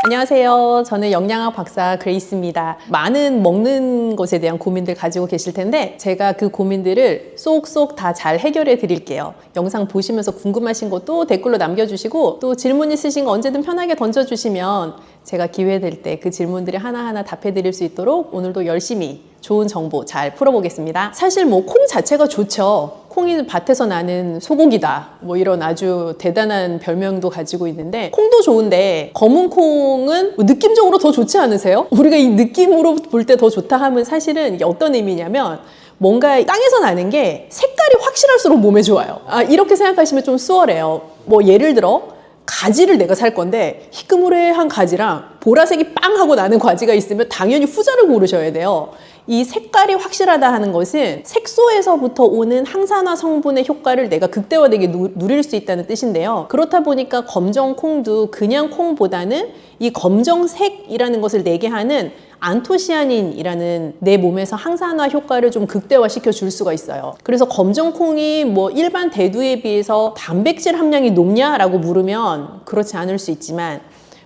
안녕하세요. 저는 영양학 박사 그레이스입니다. 많은 먹는 것에 대한 고민들 가지고 계실 텐데 제가 그 고민들을 쏙쏙 다 잘 해결해 드릴게요. 영상 보시면서 궁금하신 것도 댓글로 남겨주시고 또 질문 있으신 거 언제든 편하게 던져주시면 제가 기회 될 때 그 질문들이 하나하나 답해 드릴 수 있도록 오늘도 열심히 좋은 정보 잘 풀어보겠습니다. 사실 뭐 콩 자체가 좋죠. 콩이 밭에서 나는 소고기다 뭐 이런 아주 대단한 별명도 가지고 있는데 콩도 좋은데 검은 콩은 느낌적으로 더 좋지 않으세요? 우리가 이 느낌으로 볼 때 더 좋다 하면 사실은 이게 어떤 의미냐면 뭔가 땅에서 나는 게 색깔이 확실할수록 몸에 좋아요. 이렇게 생각하시면 좀 수월해요. 뭐 예를 들어 가지를 내가 살 건데 희끄무레한 가지랑 보라색이 빵 하고 나는 가지가 있으면 당연히 후자를 고르셔야 돼요. 이 색깔이 확실하다 하는 것은 색소에서부터 오는 항산화 성분의 효과를 내가 극대화되게 누릴 수 있다는 뜻인데요. 그렇다 보니까 검정 콩도 그냥 콩보다는 이 검정색이라는 것을 내게 하는 안토시아닌이라는 내 몸에서 항산화 효과를 좀 극대화시켜 줄 수가 있어요. 그래서 검정콩이 뭐 일반 대두에 비해서 단백질 함량이 높냐라고 물으면 그렇지 않을 수 있지만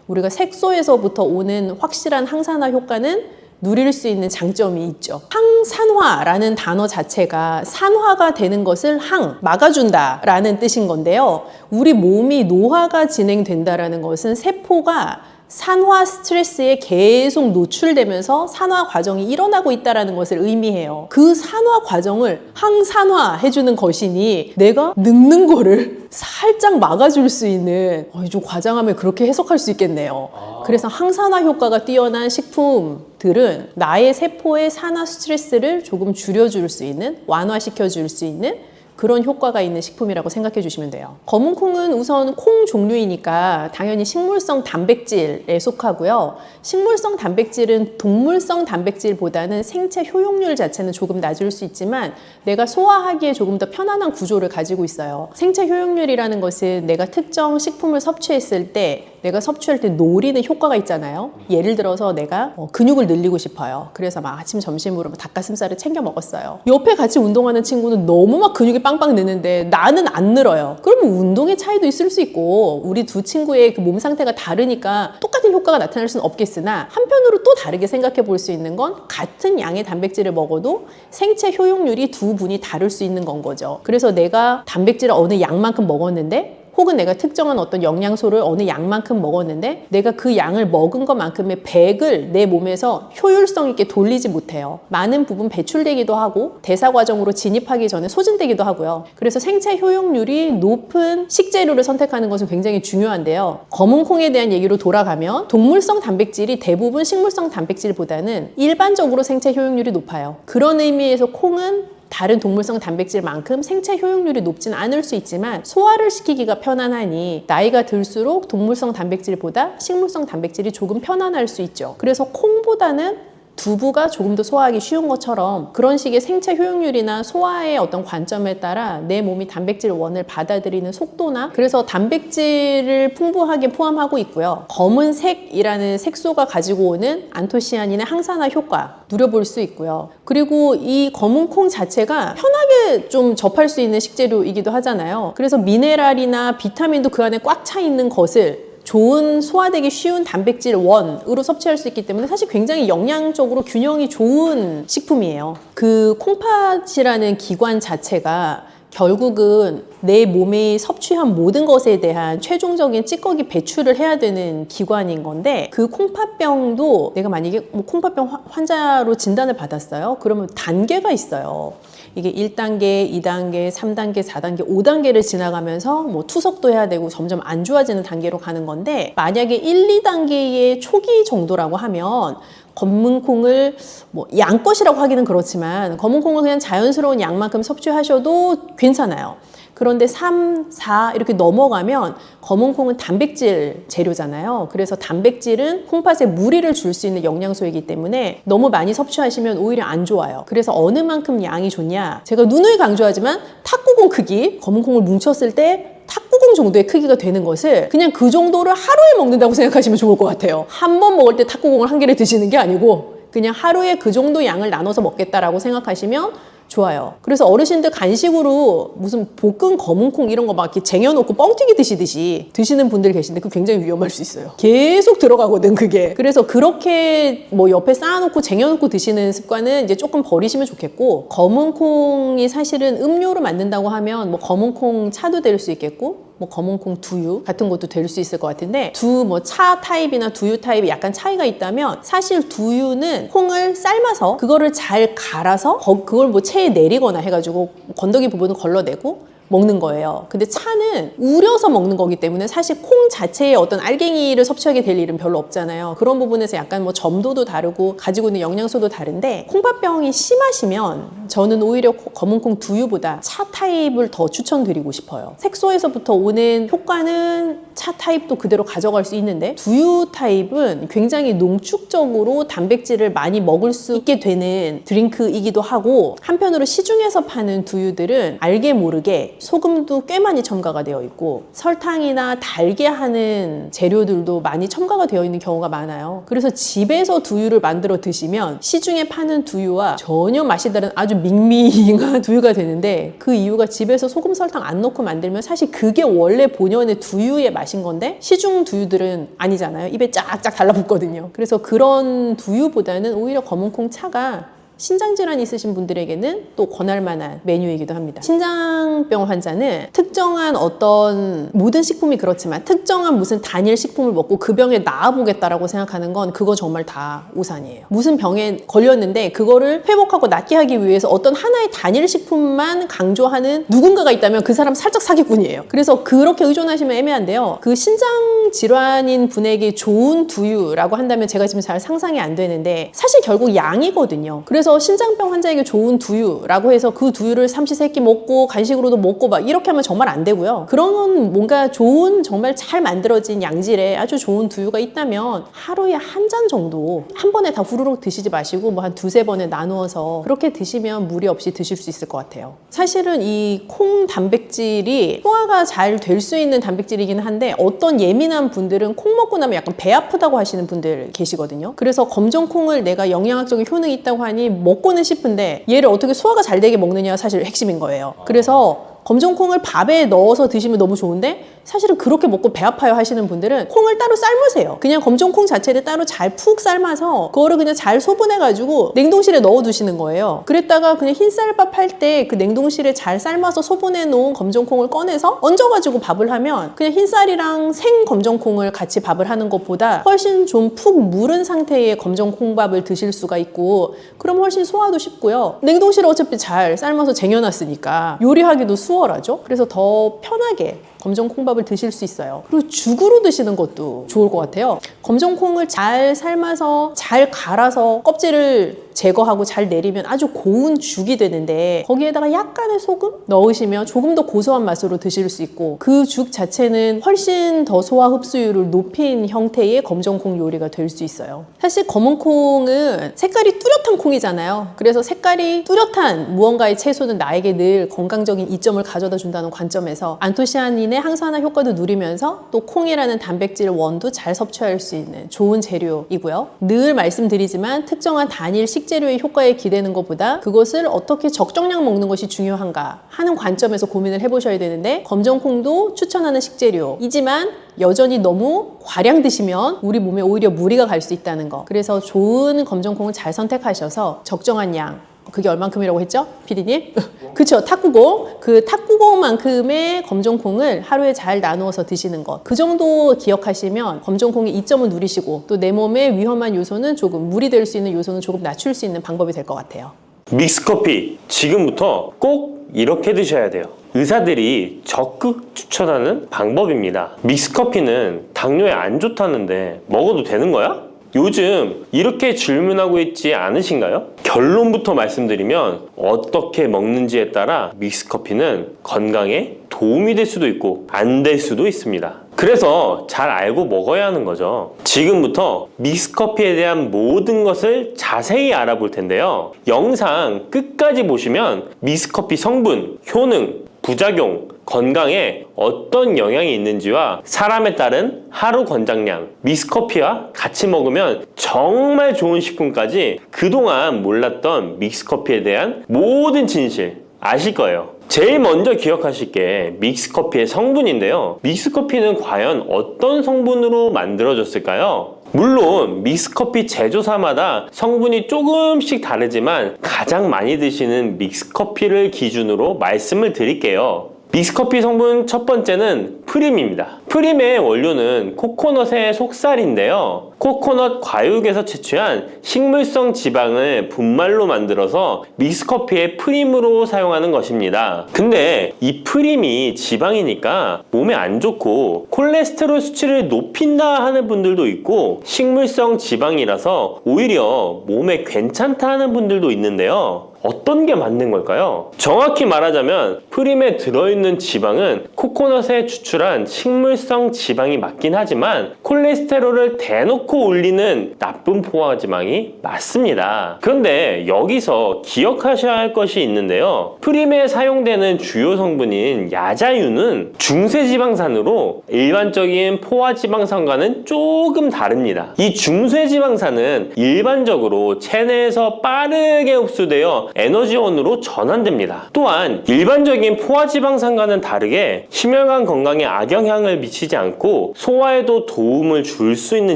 우리가 색소에서부터 오는 확실한 항산화 효과는 누릴 수 있는 장점이 있죠. 항산화라는 단어 자체가 산화가 되는 것을 막아준다라는 뜻인 건데요. 우리 몸이 노화가 진행된다라는 것은 세포가 산화 스트레스에 계속 노출되면서 산화 과정이 일어나고 있다는 것을 의미해요. 그 산화 과정을 항산화 해주는 것이니 내가 늙는 거를 살짝 막아줄 수 있는 좀 과장하면 그렇게 해석할 수 있겠네요. 그래서 항산화 효과가 뛰어난 식품들은 나의 세포의 산화 스트레스를 조금 줄여줄 수 있는, 완화시켜줄 수 있는 그런 효과가 있는 식품이라고 생각해 주시면 돼요. 검은 콩은 우선 콩 종류이니까 당연히 식물성 단백질에 속하고요. 식물성 단백질은 동물성 단백질보다는 생체 효용률 자체는 조금 낮을 수 있지만 내가 소화하기에 조금 더 편안한 구조를 가지고 있어요. 생체 효용률이라는 것은 내가 특정 식품을 섭취했을 때 내가 섭취할 때 노리는 효과가 있잖아요. 예를 들어서 내가 근육을 늘리고 싶어요. 그래서 막 아침 점심으로 닭가슴살을 챙겨 먹었어요. 옆에 같이 운동하는 친구는 너무 막 근육이 빵빵 느는데 나는 안 늘어요. 그러면 운동의 차이도 있을 수 있고 우리 두 친구의 그 몸 상태가 다르니까 똑같은 효과가 나타날 수는 없겠으나 한편으로 또 다르게 생각해 볼 수 있는 건 같은 양의 단백질을 먹어도 생체 효용률이 두 분이 다를 수 있는 건 거죠. 그래서 내가 단백질을 어느 양만큼 먹었는데 혹은 내가 특정한 어떤 영양소를 어느 양만큼 먹었는데 내가 그 양을 먹은 것만큼의 100을 내 몸에서 효율성 있게 돌리지 못해요. 많은 부분 배출되기도 하고 대사 과정으로 진입하기 전에 소진되기도 하고요. 그래서 생체 효용률이 높은 식재료를 선택하는 것은 굉장히 중요한데요. 검은 콩에 대한 얘기로 돌아가면 동물성 단백질이 대부분 식물성 단백질보다는 일반적으로 생체 효용률이 높아요. 그런 의미에서 콩은 다른 동물성 단백질만큼 생체 효용률이 높진 않을 수 있지만 소화를 시키기가 편안하니 나이가 들수록 동물성 단백질보다 식물성 단백질이 조금 편안할 수 있죠. 그래서 콩보다는 두부가 조금 더 소화하기 쉬운 것처럼 그런 식의 생체 효용률이나 소화의 어떤 관점에 따라 내 몸이 단백질 원을 받아들이는 속도나 그래서 단백질을 풍부하게 포함하고 있고요. 검은색이라는 색소가 가지고 오는 안토시아닌의 항산화 효과 누려볼 수 있고요. 그리고 이 검은 콩 자체가 편하게 좀 접할 수 있는 식재료이기도 하잖아요. 그래서 미네랄이나 비타민도 그 안에 꽉 차 있는 것을 좋은 소화되기 쉬운 단백질 원으로 섭취할 수 있기 때문에 사실 굉장히 영양적으로 균형이 좋은 식품이에요. 그 콩팥이라는 기관 자체가 결국은 내 몸이 섭취한 모든 것에 대한 최종적인 찌꺼기 배출을 해야 되는 기관인 건데 그 콩팥병도 내가 만약에 콩팥병 환자로 진단을 받았어요. 그러면 단계가 있어요. 이게 1단계, 2단계, 3단계, 4단계, 5단계를 지나가면서 뭐 투석도 해야 되고 점점 안 좋아지는 단계로 가는 건데 만약에 1, 2단계의 초기 정도라고 하면 검은 콩을 뭐 양껏이라고 하기는 그렇지만 검은 콩을 그냥 자연스러운 양만큼 섭취하셔도 괜찮아요. 그런데 3, 4 이렇게 넘어가면 검은 콩은 단백질 재료잖아요. 그래서 단백질은 콩팥에 무리를 줄 수 있는 영양소이기 때문에 너무 많이 섭취하시면 오히려 안 좋아요. 그래서 어느 만큼 양이 좋냐? 제가 누누이 강조하지만 탁구공 크기, 검은 콩을 뭉쳤을 때 탁구공 정도의 크기가 되는 것을 그냥 그 정도를 하루에 먹는다고 생각하시면 좋을 것 같아요. 한 번 먹을 때 탁구공을 한 개를 드시는 게 아니고 그냥 하루에 그 정도 양을 나눠서 먹겠다라고 생각하시면 좋아요. 그래서 어르신들 간식으로 무슨 볶은 검은콩 이런 거 막 이렇게 쟁여놓고 뻥튀기 드시듯이 드시는 분들 계신데 그거 굉장히 위험할 수 있어요. 계속 들어가거든 그게. 그래서 그렇게 뭐 옆에 쌓아놓고 쟁여놓고 드시는 습관은 이제 조금 버리시면 좋겠고, 검은콩이 사실은 음료로 만든다고 하면 뭐 검은콩 차도 될 수 있겠고 뭐 검은콩 두유 같은 것도 될 수 있을 것 같은데, 뭐 차 타입이나 두유 타입이 약간 차이가 있다면 사실 두유는 콩을 삶아서 그거를 잘 갈아서 그걸 뭐 체에 내리거나 해가지고 건더기 부분을 걸러내고 먹는 거예요. 근데 차는 우려서 먹는 거기 때문에 사실 콩 자체에 어떤 알갱이를 섭취하게 될 일은 별로 없잖아요. 그런 부분에서 약간 뭐 점도도 다르고 가지고 있는 영양소도 다른데, 콩밥병이 심하시면 저는 오히려 검은콩 두유보다 차 타입을 더 추천드리고 싶어요. 색소에서부터 오는 효과는 차 타입도 그대로 가져갈 수 있는데, 두유 타입은 굉장히 농축적으로 단백질을 많이 먹을 수 있게 되는 드링크이기도 하고, 한편으로 시중에서 파는 두유들은 알게 모르게 소금도 꽤 많이 첨가가 되어 있고 설탕이나 달게 하는 재료들도 많이 첨가가 되어 있는 경우가 많아요. 그래서 집에서 두유를 만들어 드시면 시중에 파는 두유와 전혀 맛이 다른 아주 밍밍한 두유가 되는데, 그 이유가 집에서 소금 설탕 안 넣고 만들면 사실 그게 원래 본연의 두유의 맛인 건데 시중 두유들은 아니잖아요. 입에 쫙쫙 달라붙거든요. 그래서 그런 두유보다는 오히려 검은콩 차가 신장질환 있으신 분들에게는 또 권할 만한 메뉴이기도 합니다. 신장병 환자는 특정한 어떤, 모든 식품이 그렇지만 특정한 무슨 단일 식품을 먹고 그 병에 나아보겠다라고 생각하는 건 그거 정말 다 오산이에요. 무슨 병에 걸렸는데 그거를 회복하고 낫게 하기 위해서 어떤 하나의 단일 식품만 강조하는 누군가가 있다면 그 사람 살짝 사기꾼이에요. 그래서 그렇게 의존하시면 애매한데요. 그 신장질환인 분에게 좋은 두유라고 한다면 제가 지금 잘 상상이 안 되는데 사실 결국 양이거든요. 그래서 신장병 환자에게 좋은 두유라고 해서 그 두유를 삼시세끼 먹고 간식으로도 먹고 막 이렇게 하면 정말 안 되고요. 그런 뭔가 좋은, 정말 잘 만들어진 양질의 아주 좋은 두유가 있다면 하루에 한 잔 정도 한 번에 다 후루룩 드시지 마시고 뭐 한 두세 번에 나누어서 그렇게 드시면 무리 없이 드실 수 있을 것 같아요. 사실은 이 콩 단백질이 소화가 잘 될 수 있는 단백질이긴 한데, 어떤 예민한 분들은 콩 먹고 나면 약간 배 아프다고 하시는 분들 계시거든요. 그래서 검정콩을 내가 영양학적인 효능이 있다고 하니 먹고는 싶은데 얘를 어떻게 소화가 잘 되게 먹느냐가 사실 핵심인 거예요. 그래서 검정콩을 밥에 넣어서 드시면 너무 좋은데 사실은 그렇게 먹고 배 아파요 하시는 분들은 콩을 따로 삶으세요. 그냥 검정콩 자체를 따로 잘 푹 삶아서 그거를 그냥 잘 소분해가지고 냉동실에 넣어 두시는 거예요. 그랬다가 그냥 흰쌀밥 할 때 그 냉동실에 잘 삶아서 소분해 놓은 검정콩을 꺼내서 얹어가지고 밥을 하면 그냥 흰쌀이랑 생 검정콩을 같이 밥을 하는 것보다 훨씬 좀 푹 무른 상태의 검정콩밥을 드실 수가 있고, 그럼 훨씬 소화도 쉽고요. 냉동실에 어차피 잘 삶아서 쟁여놨으니까 요리하기도 수월하죠. 그래서 더 편하게 검정콩밥을 드실 수 있어요. 그리고 죽으로 드시는 것도 좋을 것 같아요. 검정콩을 잘 삶아서 잘 갈아서 껍질을 제거하고 잘 내리면 아주 고운 죽이 되는데, 거기에다가 약간의 소금 넣으시면 조금 더 고소한 맛으로 드실 수 있고, 그 죽 자체는 훨씬 더 소화 흡수율을 높인 형태의 검정콩 요리가 될 수 있어요. 사실 검은콩은 색깔이 뚜렷한 콩이잖아요. 그래서 색깔이 뚜렷한 무언가의 채소는 나에게 늘 건강적인 이점을 가져다 준다는 관점에서 안토시아닌의 항산화 효과도 누리면서 또 콩이라는 단백질 원도 잘 섭취할 수 있는 좋은 재료이고요. 늘 말씀드리지만 특정한 단일 식재료의 효과에 기대는 것보다 그것을 어떻게 적정량 먹는 것이 중요한가 하는 관점에서 고민을 해보셔야 되는데, 검정콩도 추천하는 식재료이지만 여전히 너무 과량 드시면 우리 몸에 오히려 무리가 갈 수 있다는 거. 그래서 좋은 검정콩을 잘 선택하셔서 적정한 양, 그게 얼만큼이라고 했죠? 피디님? 그쵸, 탁구공. 그 탁구공만큼의 검정콩을 하루에 잘 나누어서 드시는 것. 그 정도 기억하시면 검정콩의 이점을 누리시고 또 내 몸에 위험한 요소는 조금, 무리될 수 있는 요소는 조금 낮출 수 있는 방법이 될 것 같아요. 믹스커피 지금부터 꼭 이렇게 드셔야 돼요. 의사들이 적극 추천하는 방법입니다. 믹스커피는 당뇨에 안 좋다는데 먹어도 되는 거야? 요즘 이렇게 질문하고 있지 않으신가요? 결론부터 말씀드리면 어떻게 먹는지에 따라 믹스커피는 건강에 도움이 될 수도 있고 안 될 수도 있습니다. 그래서 잘 알고 먹어야 하는 거죠. 지금부터 믹스커피에 대한 모든 것을 자세히 알아볼 텐데요. 영상 끝까지 보시면 믹스커피 성분, 효능, 부작용, 건강에 어떤 영향이 있는지와 사람에 따른 하루 권장량, 믹스커피와 같이 먹으면 정말 좋은 식품까지 그동안 몰랐던 믹스커피에 대한 모든 진실 아실 거예요. 제일 먼저 기억하실 게 믹스커피의 성분인데요. 믹스커피는 과연 어떤 성분으로 만들어졌을까요? 물론 믹스커피 제조사마다 성분이 조금씩 다르지만 가장 많이 드시는 믹스커피를 기준으로 말씀을 드릴게요. 믹스커피 성분 첫 번째는 프림입니다. 프림의 원료는 코코넛의 속살인데요. 코코넛 과육에서 채취한 식물성 지방을 분말로 만들어서 믹스커피의 프림으로 사용하는 것입니다. 근데 이 프림이 지방이니까 몸에 안 좋고 콜레스테롤 수치를 높인다 하는 분들도 있고, 식물성 지방이라서 오히려 몸에 괜찮다 하는 분들도 있는데요. 어떤 게 맞는 걸까요? 정확히 말하자면 프림에 들어있는 지방은 코코넛에 추출한 식물성 지방이 맞긴 하지만 콜레스테롤을 대놓고 올리는 나쁜 포화지방이 맞습니다. 그런데 여기서 기억하셔야 할 것이 있는데요. 프림에 사용되는 주요 성분인 야자유는 중세지방산으로 일반적인 포화지방산과는 조금 다릅니다. 이 중세지방산은 일반적으로 체내에서 빠르게 흡수되어 에너지원으로 전환됩니다. 또한 일반적인 포화지방산과는 다르게 심혈관 건강에 악영향을 미치지 않고 소화에도 도움을 줄 수 있는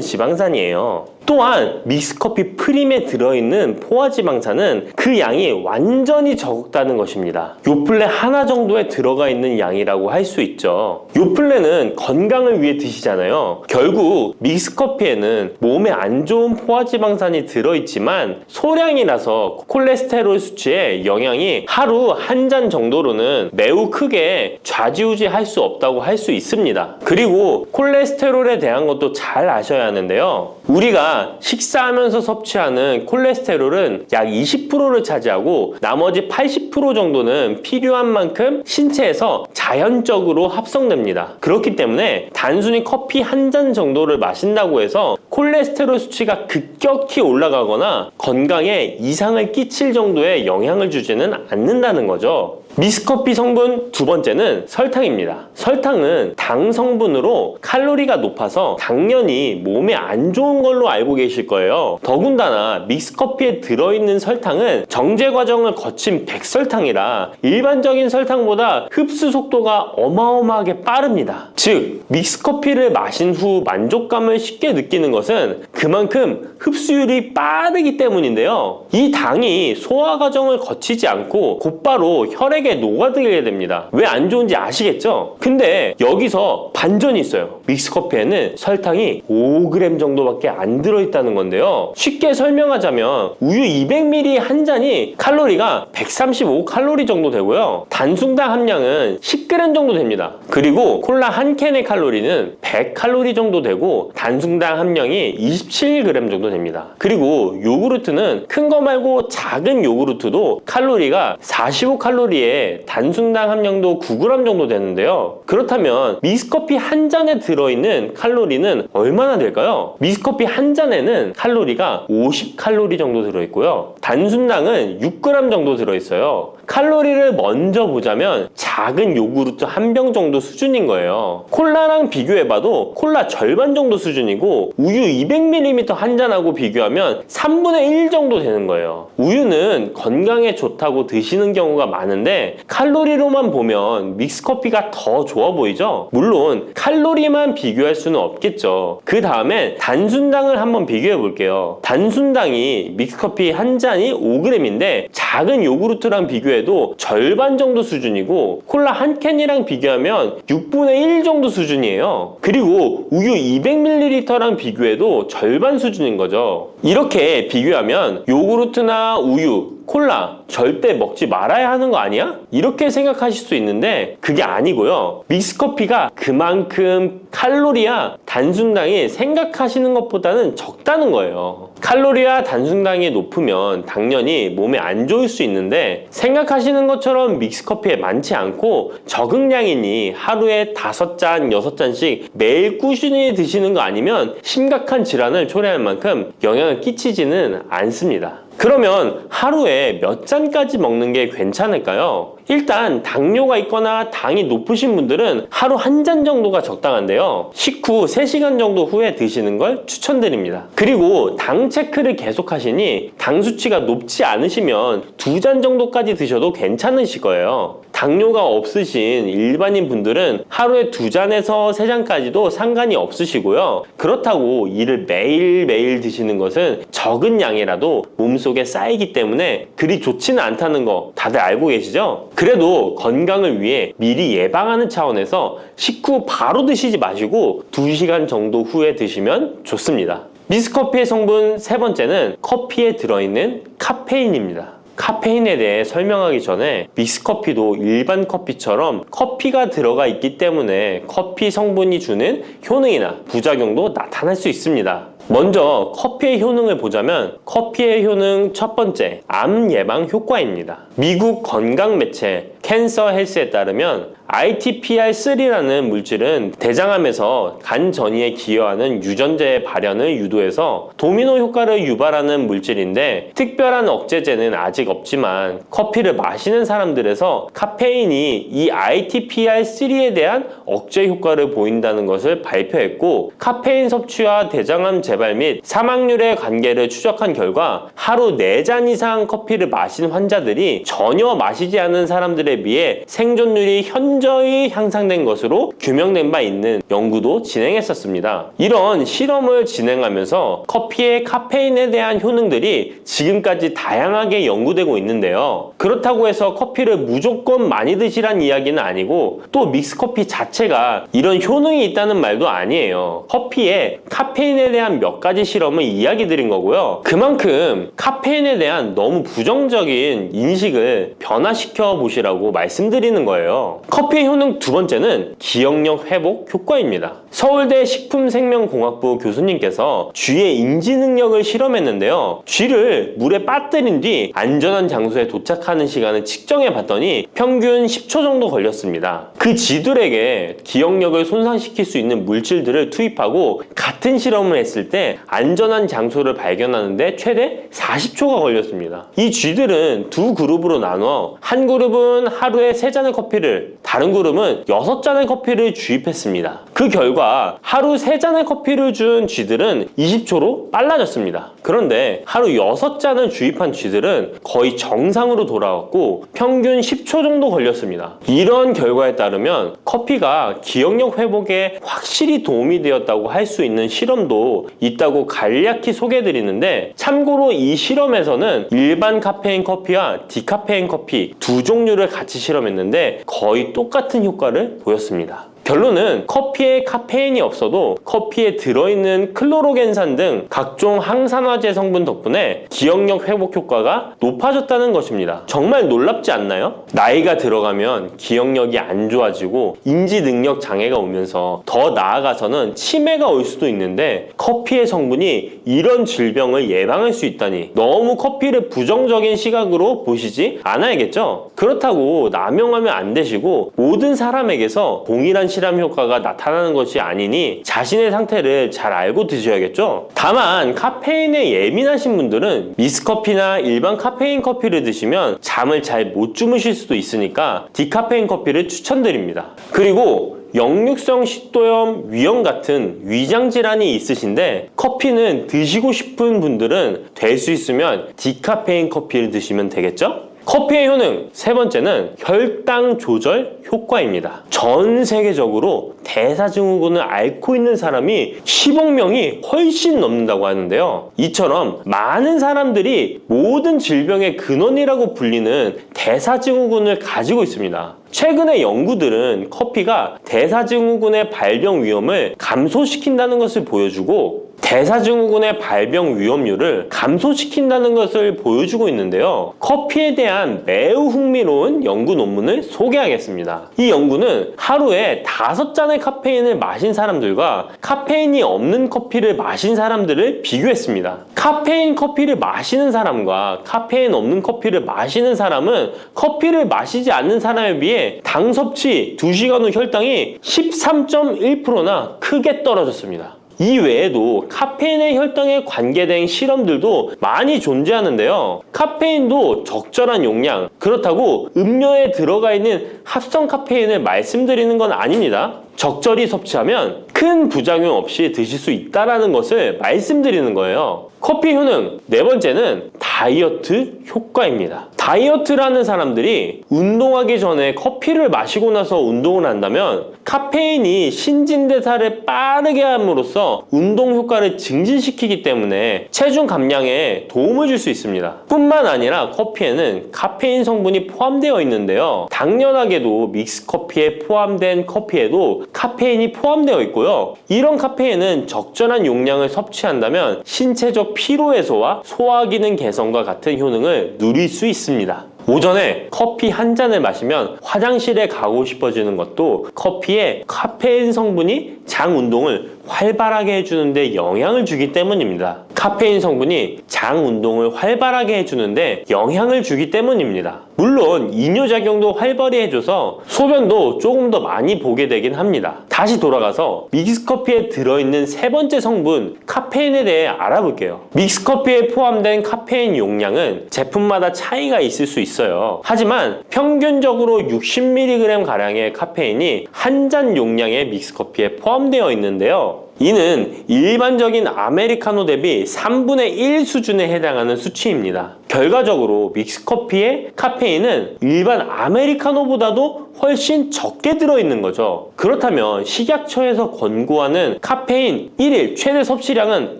지방산이에요. 또한 믹스커피 프림에 들어있는 포화지방산은 그 양이 완전히 적다는 것입니다. 요플레 하나 정도에 들어가 있는 양이라고 할 수 있죠. 요플레는 건강을 위해 드시잖아요. 결국 믹스커피에는 몸에 안 좋은 포화지방산이 들어있지만 소량이라서 콜레스테롤 수치에 영향이 하루 한 잔 정도로는 매우 크게 좌지우지할 수 없다고 할 수 있습니다. 그리고 콜레스테롤에 대한 것도 잘 아셔야 하는데요. 우리가 식사하면서 섭취하는 콜레스테롤은 약 20%를 차지하고 나머지 80% 정도는 필요한 만큼 신체에서 자연적으로 합성됩니다. 그렇기 때문에 단순히 커피 한 잔 정도를 마신다고 해서 콜레스테롤 수치가 급격히 올라가거나 건강에 이상을 끼칠 정도의 영향을 주지는 않는다는 거죠. 믹스커피 성분 두 번째는 설탕입니다. 설탕은 당 성분으로 칼로리가 높아서 당연히 몸에 안 좋은 걸로 알고 계실 거예요. 더군다나 믹스커피에 들어있는 설탕은 정제 과정을 거친 백설탕이라 일반적인 설탕보다 흡수 속도가 어마어마하게 빠릅니다. 즉 믹스커피를 마신 후 만족감을 쉽게 느끼는 것은 그만큼 흡수율이 빠르기 때문인데요. 이 당이 소화 과정을 거치지 않고 곧바로 혈액에 녹아들게 됩니다. 왜 안 좋은지 아시겠죠? 근데 여기서 반전이 있어요. 믹스커피에는 설탕이 5g 정도밖에 안 들어있다는 건데요. 쉽게 설명하자면 우유 200ml 한 잔이 칼로리가 135칼로리 정도 되고요. 단순당 함량은 10g 정도 됩니다. 그리고 콜라 한 캔의 칼로리는 100칼로리 정도 되고 단순당 함량이 27g 정도 됩니다. 그리고 요구르트는 큰 거 말고 작은 요구르트도 칼로리가 45칼로리에 단순당 함량도 9g 정도 되는데요. 그렇다면 믹스커피 한 잔에 들어있는 칼로리는 얼마나 될까요? 믹스커피 한 잔에는 칼로리가 50칼로리 정도 들어있고요. 단순당은 6g 정도 들어있어요. 칼로리를 먼저 보자면 작은 요구르트 한 병 정도 수준인 거예요. 콜라랑 비교해봐도 콜라 절반 정도 수준이고 우유 200ml 한 잔하고 비교하면 3분의 1 정도 되는 거예요. 우유는 건강에 좋다고 드시는 경우가 많은데 칼로리로만 보면 믹스커피가 더 좋아 보이죠? 물론 칼로리만 비교할 수는 없겠죠. 그 다음에 단순당을 한번 비교해 볼게요. 단순당이 믹스커피 한 잔이 5g인데 작은 요구르트랑 비교해도 절반 정도 수준이고 콜라 한 캔이랑 비교하면 6분의 1 정도 수준이에요. 그리고 우유 200ml랑 비교해도 절반 수준인 거죠. 이렇게 비교하면 요구르트나 우유, 콜라 절대 먹지 말아야 하는 거 아니야? 이렇게 생각하실 수 있는데 그게 아니고요. 믹스커피가 그만큼 칼로리와 단순당이 생각하시는 것보다는 적다는 거예요. 칼로리와 단순당이 높으면 당연히 몸에 안 좋을 수 있는데 생각하시는 것처럼 믹스커피에 많지 않고 적응량이니 하루에 5잔, 6잔씩 매일 꾸준히 드시는 거 아니면 심각한 질환을 초래할 만큼 영향을 끼치지는 않습니다. 그러면 하루에 몇 잔까지 먹는 게 괜찮을까요? 일단 당뇨가 있거나 당이 높으신 분들은 하루 한 잔 정도가 적당한데요. 식후 3시간 정도 후에 드시는 걸 추천드립니다. 그리고 당 체크를 계속 하시니 당 수치가 높지 않으시면 2잔 정도까지 드셔도 괜찮으실 거예요. 당뇨가 없으신 일반인 분들은 하루에 2잔에서 3잔까지도 상관이 없으시고요. 그렇다고 이를 매일매일 드시는 것은 적은 양이라도 몸속에 쌓이기 때문에 그리 좋지는 않다는 거 다들 알고 계시죠? 그래도 건강을 위해 미리 예방하는 차원에서 식후 바로 드시지 마시고 2시간 정도 후에 드시면 좋습니다. 믹스커피의 성분 3번째는 커피에 들어있는 카페인입니다. 카페인에 대해 설명하기 전에 믹스커피도 일반 커피처럼 커피가 들어가 있기 때문에 커피 성분이 주는 효능이나 부작용도 나타날 수 있습니다. 먼저 커피의 효능을 보자면 커피의 효능 첫 번째, 암 예방 효과입니다. 미국 건강 매체 캔서 헬스에 따르면 ITPR3라는 물질은 대장암에서 간 전이에 기여하는 유전자의 발현을 유도해서 도미노 효과를 유발하는 물질인데 특별한 억제제는 아직 없지만 커피를 마시는 사람들에서 카페인이 이 ITPR3에 대한 억제 효과를 보인다는 것을 발표했고 카페인 섭취와 대장암 재발 및 사망률의 관계를 추적한 결과 하루 4잔 이상 커피를 마신 환자들이 전혀 마시지 않은 사람들에 비해 생존율이 현저히 향상된 것으로 규명된 바 있는 연구도 진행했었습니다. 이런 실험을 진행하면서 커피의 카페인에 대한 효능들이 지금까지 다양하게 연구되고 있는데요. 그렇다고 해서 커피를 무조건 많이 드시란 이야기는 아니고 또 믹스커피 자체가 이런 효능이 있다는 말도 아니에요. 커피에 카페인에 대한 몇 가지 실험을 이야기 드린 거고요. 그만큼 카페인에 대한 너무 부정적인 인식을 변화시켜 보시라고 말씀드리는 거예요. 커피의 효능 두 번째는 기억력 회복 효과입니다. 서울대 식품생명공학부 교수님께서 쥐의 인지 능력을 실험했는데요. 쥐를 물에 빠뜨린 뒤 안전한 장소에 도착하는 시간을 측정해 봤더니 평균 10초 정도 걸렸습니다. 그 쥐들에게 기억력을 손상시킬 수 있는 물질들을 투입하고 같은 실험을 했을 때 안전한 장소를 발견하는데 최대 40초가 걸렸습니다. 이 쥐들은 두 그룹으로 나눠 한 그룹은 하루에 3잔의 커피를, 다른 그룹은 6잔의 커피를 주입했습니다. 그 결과 하루 3잔의 커피를 준 쥐들은 20초로 빨라졌습니다. 그런데 하루 6잔을 주입한 쥐들은 거의 정상으로 돌아왔고 평균 10초 정도 걸렸습니다. 이런 결과에 따르면 커피가 기억력 회복에 확실히 도움이 되었다고 할 수 있는 실험도 있다고 간략히 소개해드리는데 참고로 이 실험에서는 일반 카페인 커피와 디카페인 커피 두 종류를 같이 실험했는데 거의 똑같은 효과를 보였습니다. 결론은 커피에 카페인이 없어도 커피에 들어있는 클로로겐산 등 각종 항산화제 성분 덕분에 기억력 회복 효과가 높아졌다는 것입니다. 정말 놀랍지 않나요? 나이가 들어가면 기억력이 안 좋아지고 인지 능력 장애가 오면서 더 나아가서는 치매가 올 수도 있는데 커피의 성분이 이런 질병을 예방할 수 있다니 너무 커피를 부정적인 시각으로 보시지 않아야겠죠? 그렇다고 남용하면 안 되시고 모든 사람에게서 동일한 실험 효과가 나타나는 것이 아니니 자신의 상태를 잘 알고 드셔야겠죠? 다만 카페인에 예민하신 분들은 믹스커피나 일반 카페인 커피를 드시면 잠을 잘 못 주무실 수도 있으니까 디카페인 커피를 추천드립니다. 그리고 역류성 식도염, 위염 같은 위장 질환이 있으신데 커피는 드시고 싶은 분들은 될 수 있으면 디카페인 커피를 드시면 되겠죠? 커피의 효능 세 번째는 혈당 조절 효과입니다. 전 세계적으로 대사증후군을 앓고 있는 사람이 10억 명이 훨씬 넘는다고 하는데요. 이처럼 많은 사람들이 모든 질병의 근원이라고 불리는 대사증후군을 가지고 있습니다. 최근의 연구들은 커피가 대사증후군의 발병 위험을 감소시킨다는 것을 보여주고 대사증후군의 발병 위험률을 감소시킨다는 것을 보여주고 있는데요. 커피에 대한 매우 흥미로운 연구 논문을 소개하겠습니다. 이 연구는 하루에 5잔의 카페인을 마신 사람들과 카페인이 없는 커피를 마신 사람들을 비교했습니다. 카페인 커피를 마시는 사람과 카페인 없는 커피를 마시는 사람은 커피를 마시지 않는 사람에 비해 당 섭취 2시간 후 혈당이 13.1%나 크게 떨어졌습니다. 이 외에도 카페인의 혈당에 관계된 실험들도 많이 존재하는데요. 카페인도 적절한 용량, 그렇다고 음료에 들어가 있는 합성 카페인을 말씀드리는 건 아닙니다. 적절히 섭취하면 큰 부작용 없이 드실 수 있다는 것을 말씀드리는 거예요. 커피 효능 네 번째는 다이어트 효과입니다. 다이어트를 하는 사람들이 운동하기 전에 커피를 마시고 나서 운동을 한다면 카페인이 신진대사를 빠르게 함으로써 운동 효과를 증진시키기 때문에 체중 감량에 도움을 줄 수 있습니다. 뿐만 아니라 커피에는 카페인 성분이 포함되어 있는데요. 당연하게도 믹스커피에 포함된 커피에도 카페인이 포함되어 있고요. 이런 카페인은 적절한 용량을 섭취한다면 신체적 피로 해소와 소화 기능 개선과 같은 효능을 누릴 수 있습니다. 오전에 커피 한 잔을 마시면 화장실에 가고 싶어지는 것도 커피에 카페인 성분이 장 운동을 활발하게 해주는데 영향을 주기 때문입니다. 카페인 성분이 장 운동을 활발하게 해주는데 영향을 주기 때문입니다. 물론 이뇨작용도 활발히 해줘서 소변도 조금 더 많이 보게 되긴 합니다. 다시 돌아가서 믹스커피에 들어있는 세 번째 성분 카페인에 대해 알아볼게요. 믹스커피에 포함된 카페인 용량은 제품마다 차이가 있을 수 있어요. 하지만 평균적으로 60mg 가량의 카페인이 한 잔 용량의 믹스커피에 포함되어 있는데요. 이는 일반적인 아메리카노 대비 3분의 1 수준에 해당하는 수치입니다. 결과적으로 믹스커피의 카페인은 일반 아메리카노보다도 훨씬 적게 들어있는 거죠. 그렇다면 식약처에서 권고하는 카페인 1일 최대 섭취량은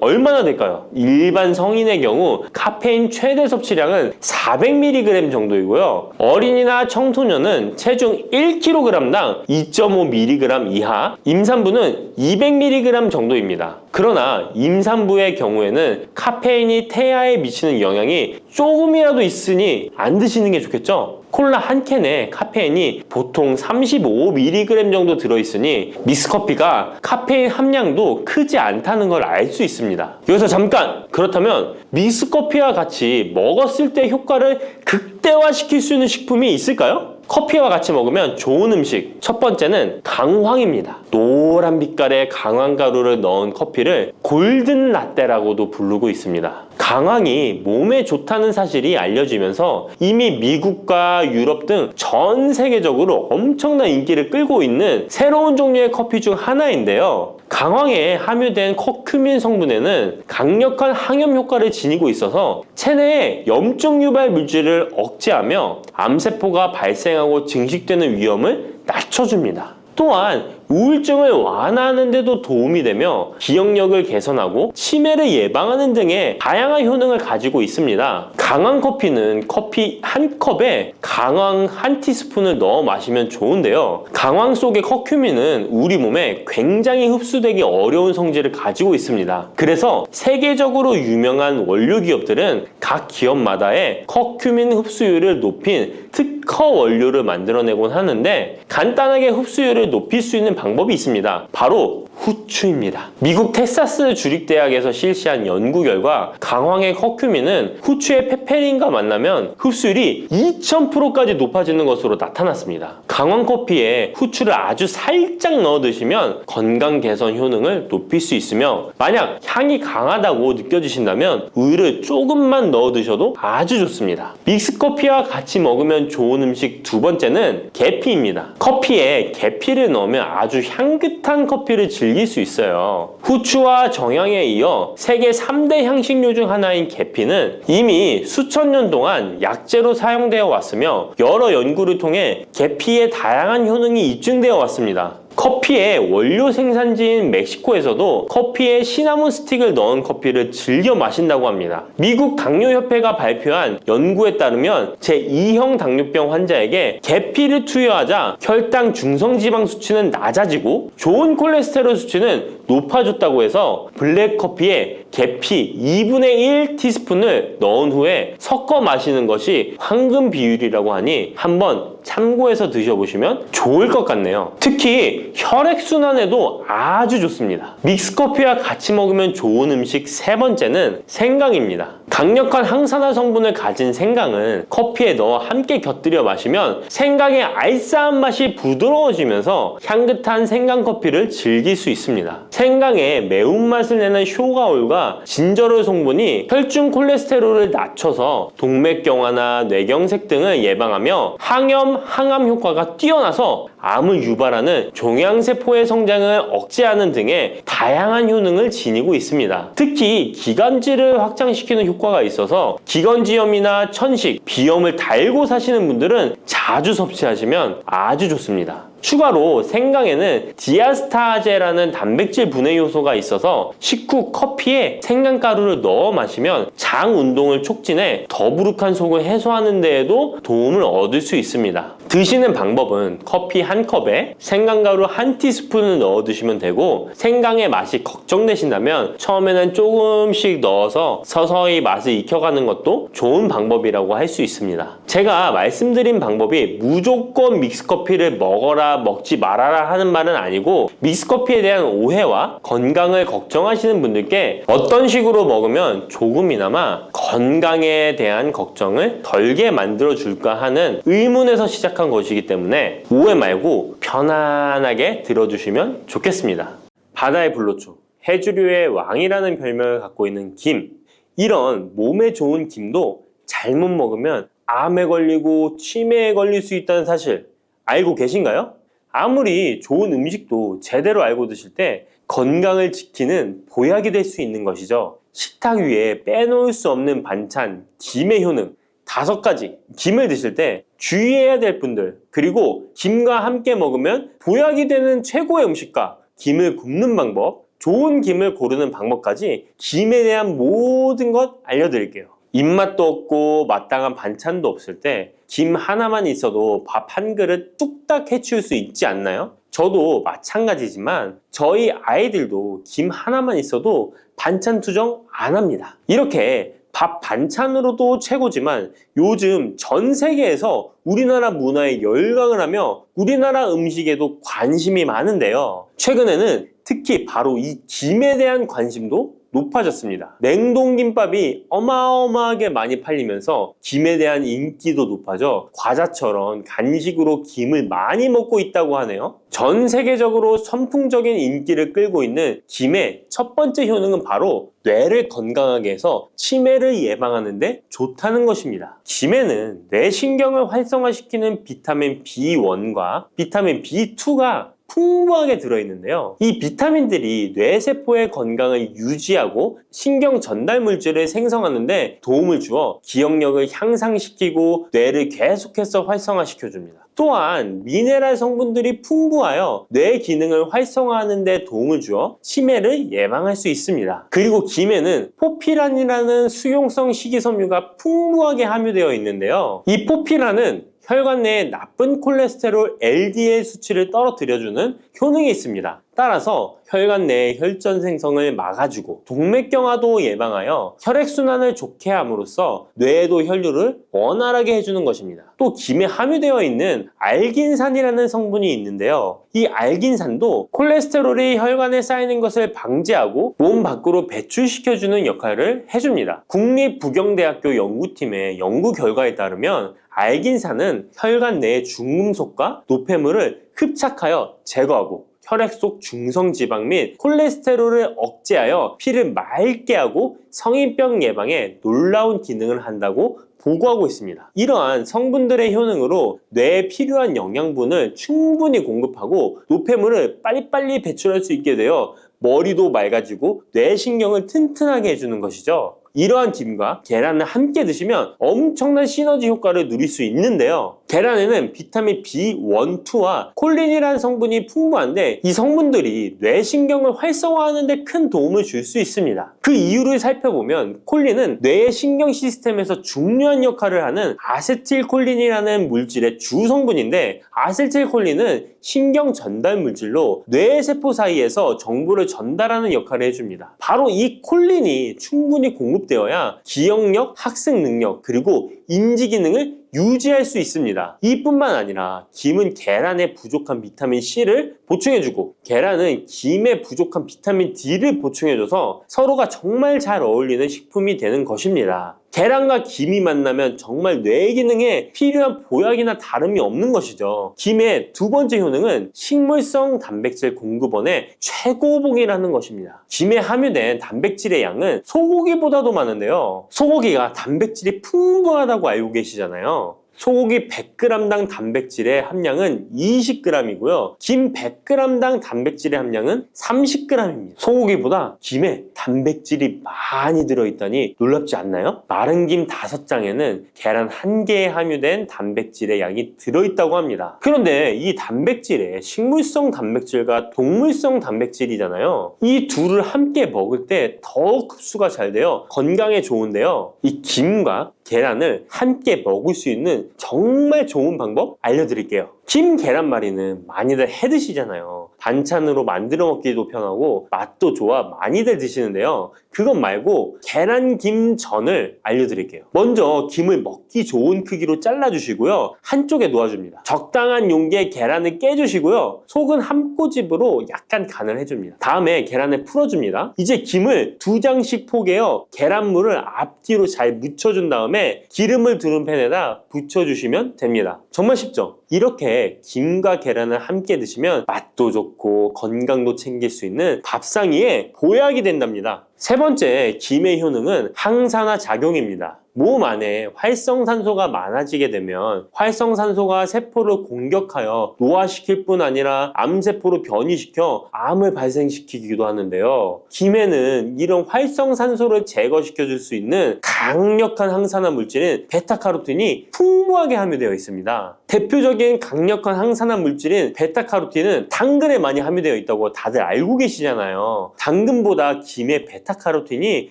얼마나 될까요? 일반 성인의 경우 카페인 최대 섭취량은 400mg 정도이고요. 어린이나 청소년은 체중 1kg당 2.5mg 이하, 임산부는 200mg 정도입니다. 그러나 임산부의 경우에는 카페인이 태아에 미치는 영향이 조금이라도 있으니 안 드시는 게 좋겠죠? 콜라 한 캔에 카페인이 보통 35mg 정도 들어있으니 믹스커피가 카페인 함량도 크지 않다는 걸 알 수 있습니다. 여기서 잠깐! 그렇다면 믹스커피와 같이 먹었을 때 효과를 극대화시킬 수 있는 식품이 있을까요? 커피와 같이 먹으면 좋은 음식 첫 번째는 강황입니다. 노란 빛깔의 강황가루를 넣은 커피를 골든 라떼라고도 부르고 있습니다. 강황이 몸에 좋다는 사실이 알려지면서 이미 미국과 유럽 등 전 세계적으로 엄청난 인기를 끌고 있는 새로운 종류의 커피 중 하나인데요. 강황에 함유된 커큐민 성분에는 강력한 항염 효과를 지니고 있어서 체내의 염증 유발 물질을 억제하며 암세포가 발생하고 증식되는 위험을 낮춰줍니다. 또한 우울증을 완화하는 데도 도움이 되며 기억력을 개선하고 치매를 예방하는 등의 다양한 효능을 가지고 있습니다. 강황 커피는 커피 한 컵에 강황 한 티스푼을 넣어 마시면 좋은데요. 강황 속의 커큐민은 우리 몸에 굉장히 흡수되기 어려운 성질을 가지고 있습니다. 그래서 세계적으로 유명한 원료 기업들은 각 기업마다의 커큐민 흡수율을 높인 특허 원료를 만들어내곤 하는데 간단하게 흡수율을 높일 수 있는 방법이 있습니다. 바로 후추입니다. 미국 텍사스 주립대학에서 실시한 연구 결과 강황의 커큐민은 후추의 페페린과 만나면 흡수율이 2000%까지 높아지는 것으로 나타났습니다. 강황 커피에 후추를 아주 살짝 넣어 드시면 건강 개선 효능을 높일 수 있으며 만약 향이 강하다고 느껴지신다면 우유를 조금만 넣어 드셔도 아주 좋습니다. 믹스커피와 같이 먹으면 좋은 음식 두 번째는 계피입니다. 커피에 계피를 넣으면 아주 향긋한 커피를 즐길 수 있어요. 후추와 정향에 이어 세계 3대 향신료 중 하나인 계피는 이미 수천 년 동안 약재로 사용되어 왔으며 여러 연구를 통해 계피의 다양한 효능이 입증되어 왔습니다. 커피의 원료 생산지인 멕시코에서도 커피에 시나몬 스틱을 넣은 커피를 즐겨 마신다고 합니다. 미국 당뇨협회가 발표한 연구에 따르면 제2형 당뇨병 환자에게 계피를 투여하자 혈당 중성지방 수치는 낮아지고 좋은 콜레스테롤 수치는 높아졌다고 해서 블랙커피에 계피 2분의 1 티스푼을 넣은 후에 섞어 마시는 것이 황금 비율이라고 하니 한번 참고해서 드셔보시면 좋을 것 같네요. 특히 혈액순환에도 아주 좋습니다. 믹스커피와 같이 먹으면 좋은 음식 세 번째는 생강입니다. 강력한 항산화 성분을 가진 생강은 커피에 넣어 함께 곁들여 마시면 생강의 알싸한 맛이 부드러워지면서 향긋한 생강 커피를 즐길 수 있습니다. 생강의 매운맛을 내는 쇼가올과 진저롤 성분이 혈중 콜레스테롤을 낮춰서 동맥경화나 뇌경색 등을 예방하며 항염, 항암 효과가 뛰어나서 암을 유발하는 종양세포의 성장을 억제하는 등의 다양한 효능을 지니고 있습니다. 특히 기관지를 확장시키는 효과가 있어서 기관지염이나 천식, 비염을 달고 사시는 분들은 자주 섭취하시면 아주 좋습니다. 추가로 생강에는 디아스타제라는 단백질 분해 요소가 있어서 식후 커피에 생강가루를 넣어 마시면 장 운동을 촉진해 더부룩한 속을 해소하는 데에도 도움을 얻을 수 있습니다. 드시는 방법은 커피 한 컵에 생강가루 한 티스푼을 넣어 드시면 되고, 생강의 맛이 걱정되신다면 처음에는 조금씩 넣어서 서서히 맛을 익혀가는 것도 좋은 방법이라고 할 수 있습니다. 제가 말씀드린 방법이 무조건 믹스커피를 먹어라 먹지 말아라 하는 말은 아니고, 믹스커피에 대한 오해와 건강을 걱정하시는 분들께 어떤 식으로 먹으면 조금이나마 건강에 대한 걱정을 덜게 만들어 줄까 하는 의문에서 시작한 것이기 때문에 오해 말고 편안하게 들어주시면 좋겠습니다. 바다의 불로초, 해조류의 왕이라는 별명을 갖고 있는 김, 이런 몸에 좋은 김도 잘못 먹으면 암에 걸리고 치매에 걸릴 수 있다는 사실 알고 계신가요? 아무리 좋은 음식도 제대로 알고 드실 때 건강을 지키는 보약이 될 수 있는 것이죠. 식탁 위에 빼놓을 수 없는 반찬, 김의 효능 5가지. 김을 드실 때 주의해야 될 분들, 그리고 김과 함께 먹으면 보약이 되는 최고의 음식과 김을 굽는 방법, 좋은 김을 고르는 방법까지 김에 대한 모든 것 알려드릴게요. 입맛도 없고 마땅한 반찬도 없을 때 김 하나만 있어도 밥 한 그릇 뚝딱 해치울 수 있지 않나요? 저도 마찬가지지만 저희 아이들도 김 하나만 있어도 반찬 투정 안 합니다. 이렇게 밥 반찬으로도 최고지만 요즘 전 세계에서 우리나라 문화에 열광을 하며 우리나라 음식에도 관심이 많은데요. 최근에는 특히 바로 이 김에 대한 관심도 높아졌습니다. 냉동김밥이 어마어마하게 많이 팔리면서 김에 대한 인기도 높아져 과자처럼 간식으로 김을 많이 먹고 있다고 하네요. 전 세계적으로 선풍적인 인기를 끌고 있는 김의 첫 번째 효능은 바로 뇌를 건강하게 해서 치매를 예방하는 데 좋다는 것입니다. 김에는 뇌신경을 활성화시키는 비타민 B1과 비타민 B2가 풍부하게 들어있는데요. 이 비타민들이 뇌세포의 건강을 유지하고 신경 전달 물질을 생성하는 데 도움을 주어 기억력을 향상시키고 뇌를 계속해서 활성화시켜줍니다. 또한 미네랄 성분들이 풍부하여 뇌 기능을 활성화하는 데 도움을 주어 치매를 예방할 수 있습니다. 그리고 김에는 포피란이라는 수용성 식이섬유가 풍부하게 함유되어 있는데요. 이 포피란은 혈관 내에 나쁜 콜레스테롤 LDL 수치를 떨어뜨려주는 효능이 있습니다. 따라서 혈관 내의 혈전 생성을 막아주고 동맥경화도 예방하여 혈액순환을 좋게 함으로써 뇌에도 혈류를 원활하게 해주는 것입니다. 또 김에 함유되어 있는 알긴산이라는 성분이 있는데요. 이 알긴산도 콜레스테롤이 혈관에 쌓이는 것을 방지하고 몸 밖으로 배출시켜주는 역할을 해줍니다. 국립부경대학교 연구팀의 연구 결과에 따르면 알긴산은 혈관 내의 중금속과 노폐물을 흡착하여 제거하고 혈액 속 중성지방 및 콜레스테롤을 억제하여 피를 맑게 하고 성인병 예방에 놀라운 기능을 한다고 보고하고 있습니다. 이러한 성분들의 효능으로 뇌에 필요한 영양분을 충분히 공급하고 노폐물을 빨리빨리 배출할 수 있게 되어 머리도 맑아지고 뇌신경을 튼튼하게 해주는 것이죠. 이러한 김과 계란을 함께 드시면 엄청난 시너지 효과를 누릴 수 있는데요. 계란에는 비타민 B1, 2와 콜린이라는 성분이 풍부한데 이 성분들이 뇌신경을 활성화하는 데 큰 도움을 줄 수 있습니다. 그 이유를 살펴보면 콜린은 뇌의 신경 시스템에서 중요한 역할을 하는 아세틸콜린이라는 물질의 주 성분인데, 아세틸콜린은 신경 전달 물질로 뇌세포 사이에서 정보를 전달하는 역할을 해줍니다. 바로 이 콜린이 충분히 공급되어야 기억력, 학습 능력, 그리고 인지 기능을 유지할 수 있습니다. 이뿐만 아니라 김은 계란에 부족한 비타민 C를 보충해주고 계란은 김에 부족한 비타민 D를 보충해줘서 서로가 정말 잘 어울리는 식품이 되는 것입니다. 계란과 김이 만나면 정말 뇌 기능에 필요한 보약이나 다름이 없는 것이죠. 김의 두 번째 효능은 식물성 단백질 공급원의 최고봉이라는 것입니다. 김에 함유된 단백질의 양은 소고기보다도 많은데요. 소고기가 단백질이 풍부하다고 알고 계시잖아요. 소고기 100g당 단백질의 함량은 20g이고요. 김 100g당 단백질의 함량은 30g입니다. 소고기보다 김에 단백질이 많이 들어있다니 놀랍지 않나요? 마른 김 5장에는 계란 1개에 함유된 단백질의 양이 들어있다고 합니다. 그런데 이 단백질에 식물성 단백질과 동물성 단백질이잖아요. 이 둘을 함께 먹을 때 더욱 흡수가 잘 되어 건강에 좋은데요. 이 김과 계란을 함께 먹을 수 있는 정말 좋은 방법 알려드릴게요. 김 계란말이는 많이들 해 드시잖아요. 반찬으로 만들어 먹기도 편하고 맛도 좋아 많이들 드시는데요. 그것 말고 계란김전을 알려드릴게요. 먼저 김을 먹기 좋은 크기로 잘라주시고요. 한쪽에 놓아줍니다. 적당한 용기에 계란을 깨주시고요. 속은 한 꼬집으로 약간 간을 해줍니다. 다음에 계란을 풀어줍니다. 이제 김을 2장씩 포개어 계란물을 앞뒤로 잘 묻혀준 다음에 기름을 두른 팬에다 부쳐주시면 됩니다. 정말 쉽죠? 이렇게 김과 계란을 함께 드시면 맛도 좋고 건강도 챙길 수 있는 밥상위에 보약이 된답니다. 세 번째, 김의 효능은 항산화 작용입니다. 몸 안에 활성산소가 많아지게 되면 활성산소가 세포를 공격하여 노화시킬 뿐 아니라 암세포로 변이시켜 암을 발생시키기도 하는데요. 김에는 이런 활성산소를 제거시켜 줄 수 있는 강력한 항산화 물질인 베타카로틴이 풍부하게 함유되어 있습니다. 대표적인 강력한 항산화 물질인 베타카로틴은 당근에 많이 함유되어 있다고 다들 알고 계시잖아요. 당근보다 김에 베타카로틴이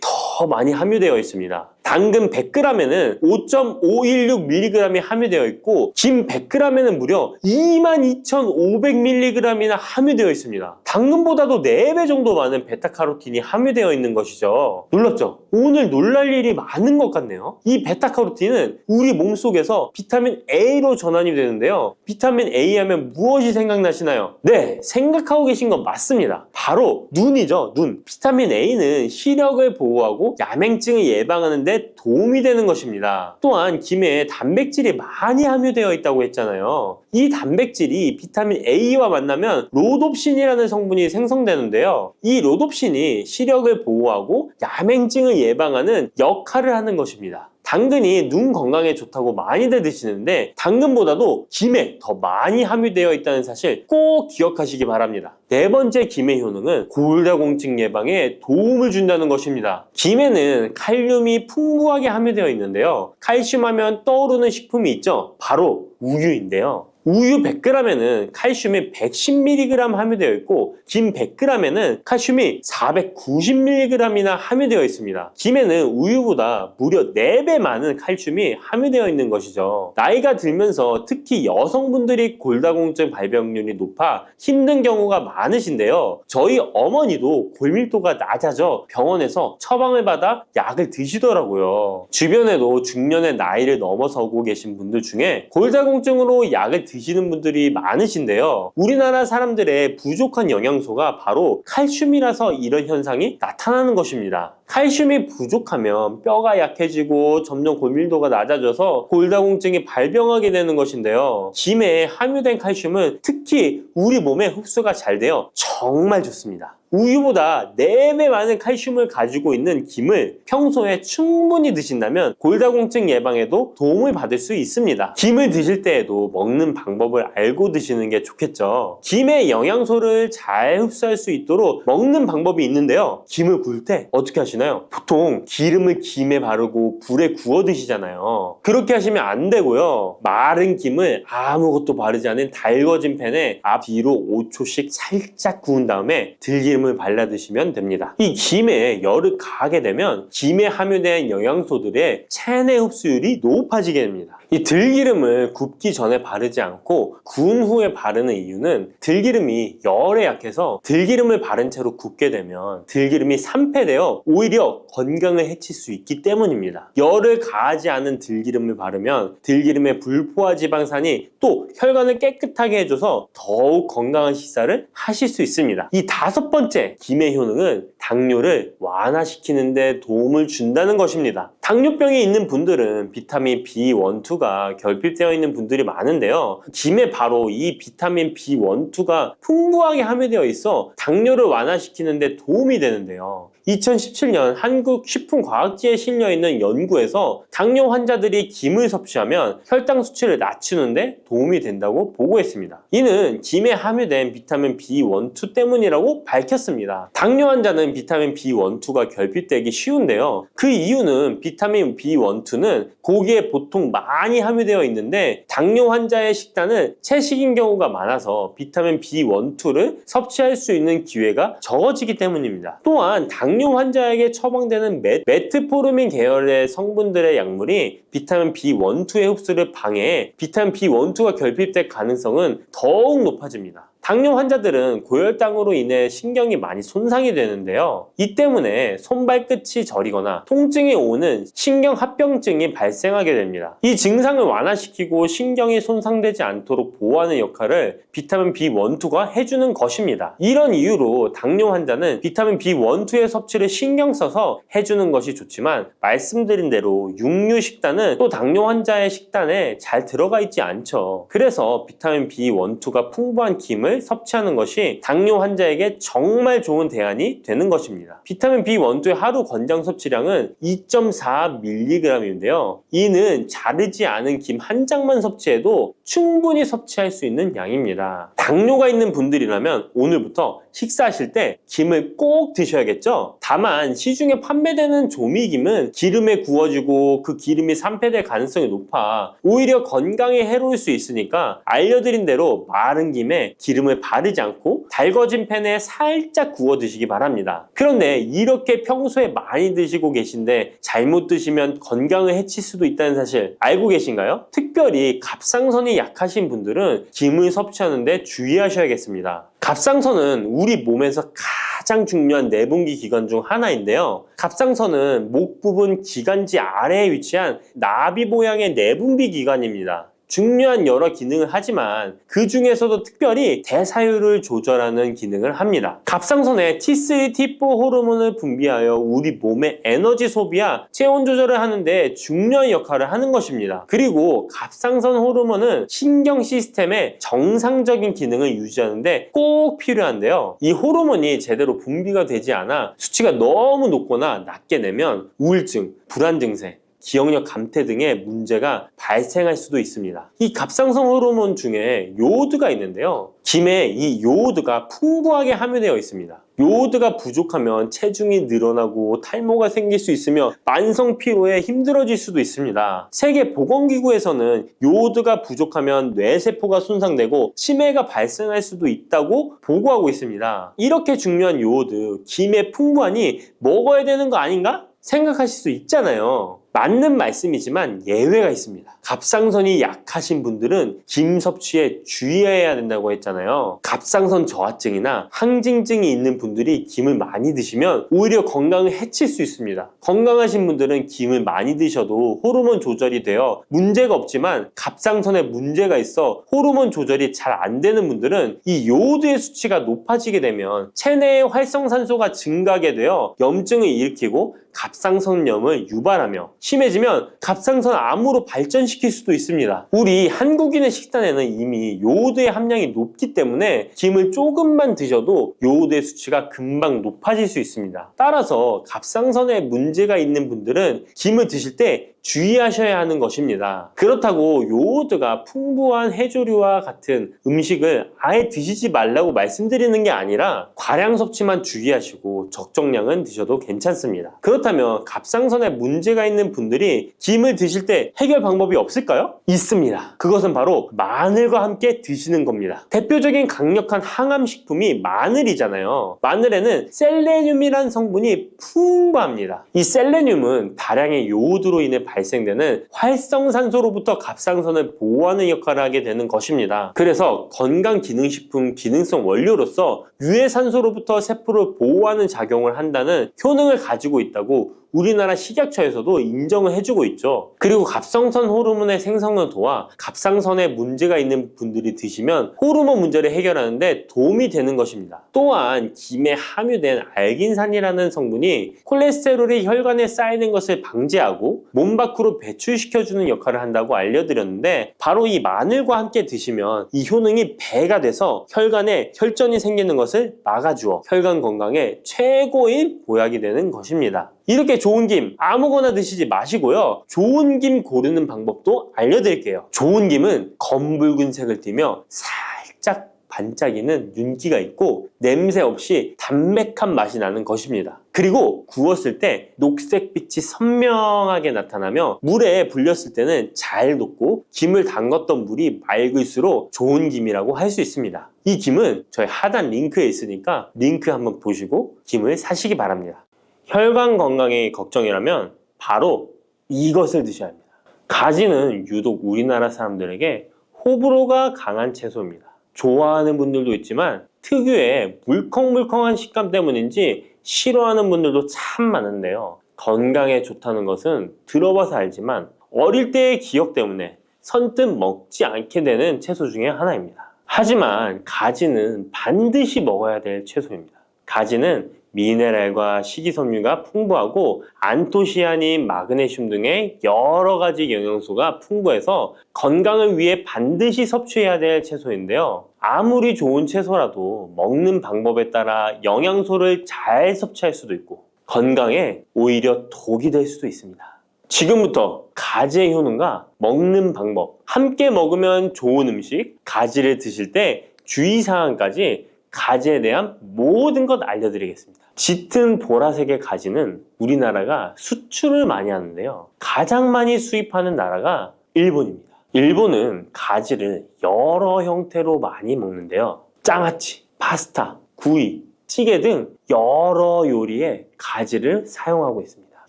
더 많이 함유되어 있습니다. 당근 100g에는 5.516mg이 함유되어 있고 김 100g에는 무려 22,500mg이나 함유되어 있습니다. 당근보다도 4배 정도 많은 베타카로틴이 함유되어 있는 것이죠. 놀랍죠? 오늘 놀랄 일이 많은 것 같네요. 이 베타카로틴은 우리 몸속에서 비타민 A로 전환이 되는데요. 비타민 A 하면 무엇이 생각나시나요? 네, 생각하고 계신 건 맞습니다. 바로 눈이죠, 눈. 비타민 A는 시력을 보호하고 야맹증을 예방하는 데 도움이 되는 것입니다. 또한 김에 단백질이 많이 함유되어 있다고 했잖아요. 이 단백질이 비타민 A와 만나면 로놉신이라는 성분이 생성되는데요. 이 로놉신이 시력을 보호하고 야맹증을 예방하는 역할을 하는 것입니다. 당근이 눈 건강에 좋다고 많이들 드시는데 당근보다도 김에 더 많이 함유되어 있다는 사실 꼭 기억하시기 바랍니다. 네 번째 김의 효능은 골다공증 예방에 도움을 준다는 것입니다. 김에는 칼륨이 풍부하게 함유되어 있는데요. 칼슘 하면 떠오르는 식품이 있죠. 바로 우유인데요. 우유 100g에는 칼슘이 110mg 함유되어 있고 김 100g에는 칼슘이 490mg이나 함유되어 있습니다. 김에는 우유보다 무려 4배 많은 칼슘이 함유되어 있는 것이죠. 나이가 들면서 특히 여성분들이 골다공증 발병률이 높아 힘든 경우가 많으신데요. 저희 어머니도 골밀도가 낮아져 병원에서 처방을 받아 약을 드시더라고요. 주변에도 중년의 나이를 넘어서고 계신 분들 중에 골다공증으로 약을 드시는 분들이 많으신데요. 우리나라 사람들의 부족한 영양소가 바로 칼슘이라서 이런 현상이 나타나는 것입니다. 칼슘이 부족하면 뼈가 약해지고 점점 골밀도가 낮아져서 골다공증이 발병하게 되는 것인데요. 김에 함유된 칼슘은 특히 우리 몸에 흡수가 잘 되어 정말 좋습니다. 우유보다 4배 많은 칼슘을 가지고 있는 김을 평소에 충분히 드신다면 골다공증 예방에도 도움을 받을 수 있습니다. 김을 드실 때에도 먹는 방법을 알고 드시는 게 좋겠죠. 김의 영양소를 잘 흡수할 수 있도록 먹는 방법이 있는데요. 김을 구울 때 어떻게 하시나요? 보통 기름을 김에 바르고 불에 구워 드시잖아요. 그렇게 하시면 안 되고요. 마른 김을 아무것도 바르지 않은 달궈진 팬에 앞뒤로 5초씩 살짝 구운 다음에 들기름을 발라 드시면 됩니다. 이 김에 열을 가하게 되면 김에 함유된 영양소들의 체내 흡수율이 높아지게 됩니다. 이 들기름을 굽기 전에 바르지 않고 구운 후에 바르는 이유는 들기름이 열에 약해서 들기름을 바른 채로 굽게 되면 들기름이 산패되어 오히려 건강을 해칠 수 있기 때문입니다. 열을 가하지 않은 들기름을 바르면 들기름의 불포화 지방산이 또 혈관을 깨끗하게 해줘서 더욱 건강한 식사를 하실 수 있습니다. 이 5번째 번째, 김의 효능은 당뇨를 완화시키는 데 도움을 준다는 것입니다. 당뇨병이 있는 분들은 비타민 B1, 2가 결핍되어 있는 분들이 많은데요. 김에 바로 이 비타민 B1, 2가 풍부하게 함유되어 있어 당뇨를 완화시키는 데 도움이 되는데요. 2017년 한국식품과학지에 실려있는 연구에서 당뇨 환자들이 김을 섭취하면 혈당 수치를 낮추는 데 도움이 된다고 보고했습니다. 이는 김에 함유된 비타민 B1, 2 때문이라고 밝혔습니다. 당뇨 환자는 비타민 B1, 2가 결핍되기 쉬운데요. 그 이유는 비타민 B1, 2는 고기에 보통 많이 함유되어 있는데 당뇨 환자의 식단은 채식인 경우가 많아서 비타민 B1, 2를 섭취할 수 있는 기회가 적어지기 때문입니다. 또한 당뇨 환자에게 처방되는 메트포르민 계열의 성분들의 약물이 비타민 B1, 2의 흡수를 방해해 비타민 B1, 2가 결핍될 가능성은 더욱 높아집니다. 당뇨 환자들은 고혈당으로 인해 신경이 많이 손상이 되는데요. 이 때문에 손발끝이 저리거나 통증이 오는 신경합병증이 발생하게 됩니다. 이 증상을 완화시키고 신경이 손상되지 않도록 보호하는 역할을 비타민 B1, 2가 해주는 것입니다. 이런 이유로 당뇨 환자는 비타민 B1, 2의 섭취를 신경 써서 해주는 것이 좋지만 말씀드린 대로 육류 식단은 또 당뇨 환자의 식단에 잘 들어가 있지 않죠. 그래서 비타민 B1, 2가 풍부한 김을 섭취하는 것이 당뇨 환자에게 정말 좋은 대안이 되는 것입니다. 비타민 B1, 2의 하루 권장 섭취량은 2.4mg인데요. 이는 자르지 않은 김 한 장만 섭취해도 충분히 섭취할 수 있는 양입니다. 당뇨가 있는 분들이라면 오늘부터 식사하실 때 김을 꼭 드셔야겠죠? 다만 시중에 판매되는 조미김은 기름에 구워지고 그 기름이 산패될 가능성이 높아 오히려 건강에 해로울 수 있으니까 알려드린 대로 마른 김에 기름을 바르지 않고 달궈진 팬에 살짝 구워 드시기 바랍니다. 그런데 이렇게 평소에 많이 드시고 계신데 잘못 드시면 건강을 해칠 수도 있다는 사실 알고 계신가요? 특별히 갑상선이 약하신 분들은 김을 섭취하는데 주의하셔야겠습니다. 갑상선은 우리 몸에서 가장 중요한 내분기 기관 중 하나인데요. 갑상선은 목 부분 기관지 아래에 위치한 나비 모양의 내분비 기관입니다. 중요한 여러 기능을 하지만 그 중에서도 특별히 대사율을 조절하는 기능을 합니다. 갑상선에 T3, T4 호르몬을 분비하여 우리 몸의 에너지 소비와 체온 조절을 하는데 중요한 역할을 하는 것입니다. 그리고 갑상선 호르몬은 신경 시스템의 정상적인 기능을 유지하는데 꼭 필요한데요. 이 호르몬이 제대로 분비가 되지 않아 수치가 너무 높거나 낮게 되면 우울증, 불안 증세, 기억력 감퇴 등의 문제가 발생할 수도 있습니다. 이 갑상선 호르몬 중에 요오드가 있는데요. 김에 이 요오드가 풍부하게 함유되어 있습니다. 요오드가 부족하면 체중이 늘어나고 탈모가 생길 수 있으며 만성 피로에 힘들어질 수도 있습니다. 세계보건기구에서는 요오드가 부족하면 뇌세포가 손상되고 치매가 발생할 수도 있다고 보고하고 있습니다. 이렇게 중요한 요오드, 김에 풍부하니 먹어야 되는 거 아닌가? 생각하실 수 있잖아요. 맞는 말씀이지만 예외가 있습니다. 갑상선이 약하신 분들은 김 섭취에 주의해야 된다고 했잖아요. 갑상선 저하증이나 항진증이 있는 분들이 김을 많이 드시면 오히려 건강을 해칠 수 있습니다. 건강하신 분들은 김을 많이 드셔도 호르몬 조절이 되어 문제가 없지만 갑상선에 문제가 있어 호르몬 조절이 잘 안 되는 분들은 이 요오드의 수치가 높아지게 되면 체내의 활성산소가 증가하게 되어 염증을 일으키고 갑상선염을 유발하며 심해지면 갑상선 암으로 발전시킬 수도 있습니다. 우리 한국인의 식단에는 이미 요오드의 함량이 높기 때문에 김을 조금만 드셔도 요오드의 수치가 금방 높아질 수 있습니다. 따라서 갑상선에 문제가 있는 분들은 김을 드실 때 주의하셔야 하는 것입니다. 그렇다고 요오드가 풍부한 해조류와 같은 음식을 아예 드시지 말라고 말씀드리는 게 아니라 과량 섭취만 주의하시고 적정량은 드셔도 괜찮습니다. 그렇다면 갑상선에 문제가 있는 분들이 김을 드실 때 해결 방법이 없을까요? 있습니다. 그것은 바로 마늘과 함께 드시는 겁니다. 대표적인 강력한 항암식품이 마늘이잖아요. 마늘에는 셀레늄이라는 성분이 풍부합니다. 이 셀레늄은 다량의 요오드로 인해 발생되는 활성산소로부터 갑상선을 보호하는 역할을 하게 되는 것입니다. 그래서 건강기능식품 기능성 원료로서 유해산소로부터 세포를 보호하는 작용을 한다는 효능을 가지고 있다고 우리나라 식약처에서도 인정을 해주고 있죠. 그리고 갑상선 호르몬의 생성을 도와 갑상선에 문제가 있는 분들이 드시면 호르몬 문제를 해결하는데 도움이 되는 것입니다. 또한 김에 함유된 알긴산이라는 성분이 콜레스테롤이 혈관에 쌓이는 것을 방지하고 몸 밖으로 배출시켜주는 역할을 한다고 알려드렸는데, 바로 이 마늘과 함께 드시면 이 효능이 배가 돼서 혈관에 혈전이 생기는 것을 막아주어 혈관 건강에 최고의 보약이 되는 것입니다. 이렇게 좋은 김 아무거나 드시지 마시고요, 좋은 김 고르는 방법도 알려드릴게요. 좋은 김은 검붉은색을 띠며 살짝 반짝이는 윤기가 있고 냄새 없이 담백한 맛이 나는 것입니다. 그리고 구웠을 때 녹색빛이 선명하게 나타나며 물에 불렸을 때는 잘 녹고 김을 담궜던 물이 맑을수록 좋은 김이라고 할 수 있습니다. 이 김은 저희 하단 링크에 있으니까 링크 한번 보시고 김을 사시기 바랍니다. 혈관 건강이 걱정이라면 바로 이것을 드셔야 합니다. 가지는 유독 우리나라 사람들에게 호불호가 강한 채소입니다. 좋아하는 분들도 있지만 특유의 물컹물컹한 식감 때문인지 싫어하는 분들도 참 많은데요. 건강에 좋다는 것은 들어봐서 알지만 어릴 때의 기억 때문에 선뜻 먹지 않게 되는 채소 중에 하나입니다. 하지만 가지는 반드시 먹어야 될 채소입니다. 가지는 미네랄과 식이섬유가 풍부하고 안토시아닌, 마그네슘 등의 여러 가지 영양소가 풍부해서 건강을 위해 반드시 섭취해야 될 채소인데요. 아무리 좋은 채소라도 먹는 방법에 따라 영양소를 잘 섭취할 수도 있고 건강에 오히려 독이 될 수도 있습니다. 지금부터 가지의 효능과 먹는 방법, 함께 먹으면 좋은 음식, 가지를 드실 때 주의사항까지 가지에 대한 모든 것 알려드리겠습니다. 짙은 보라색의 가지는 우리나라가 수출을 많이 하는데요. 가장 많이 수입하는 나라가 일본입니다. 일본은 가지를 여러 형태로 많이 먹는데요. 장아찌, 파스타, 구이, 찌개 등 여러 요리에 가지를 사용하고 있습니다.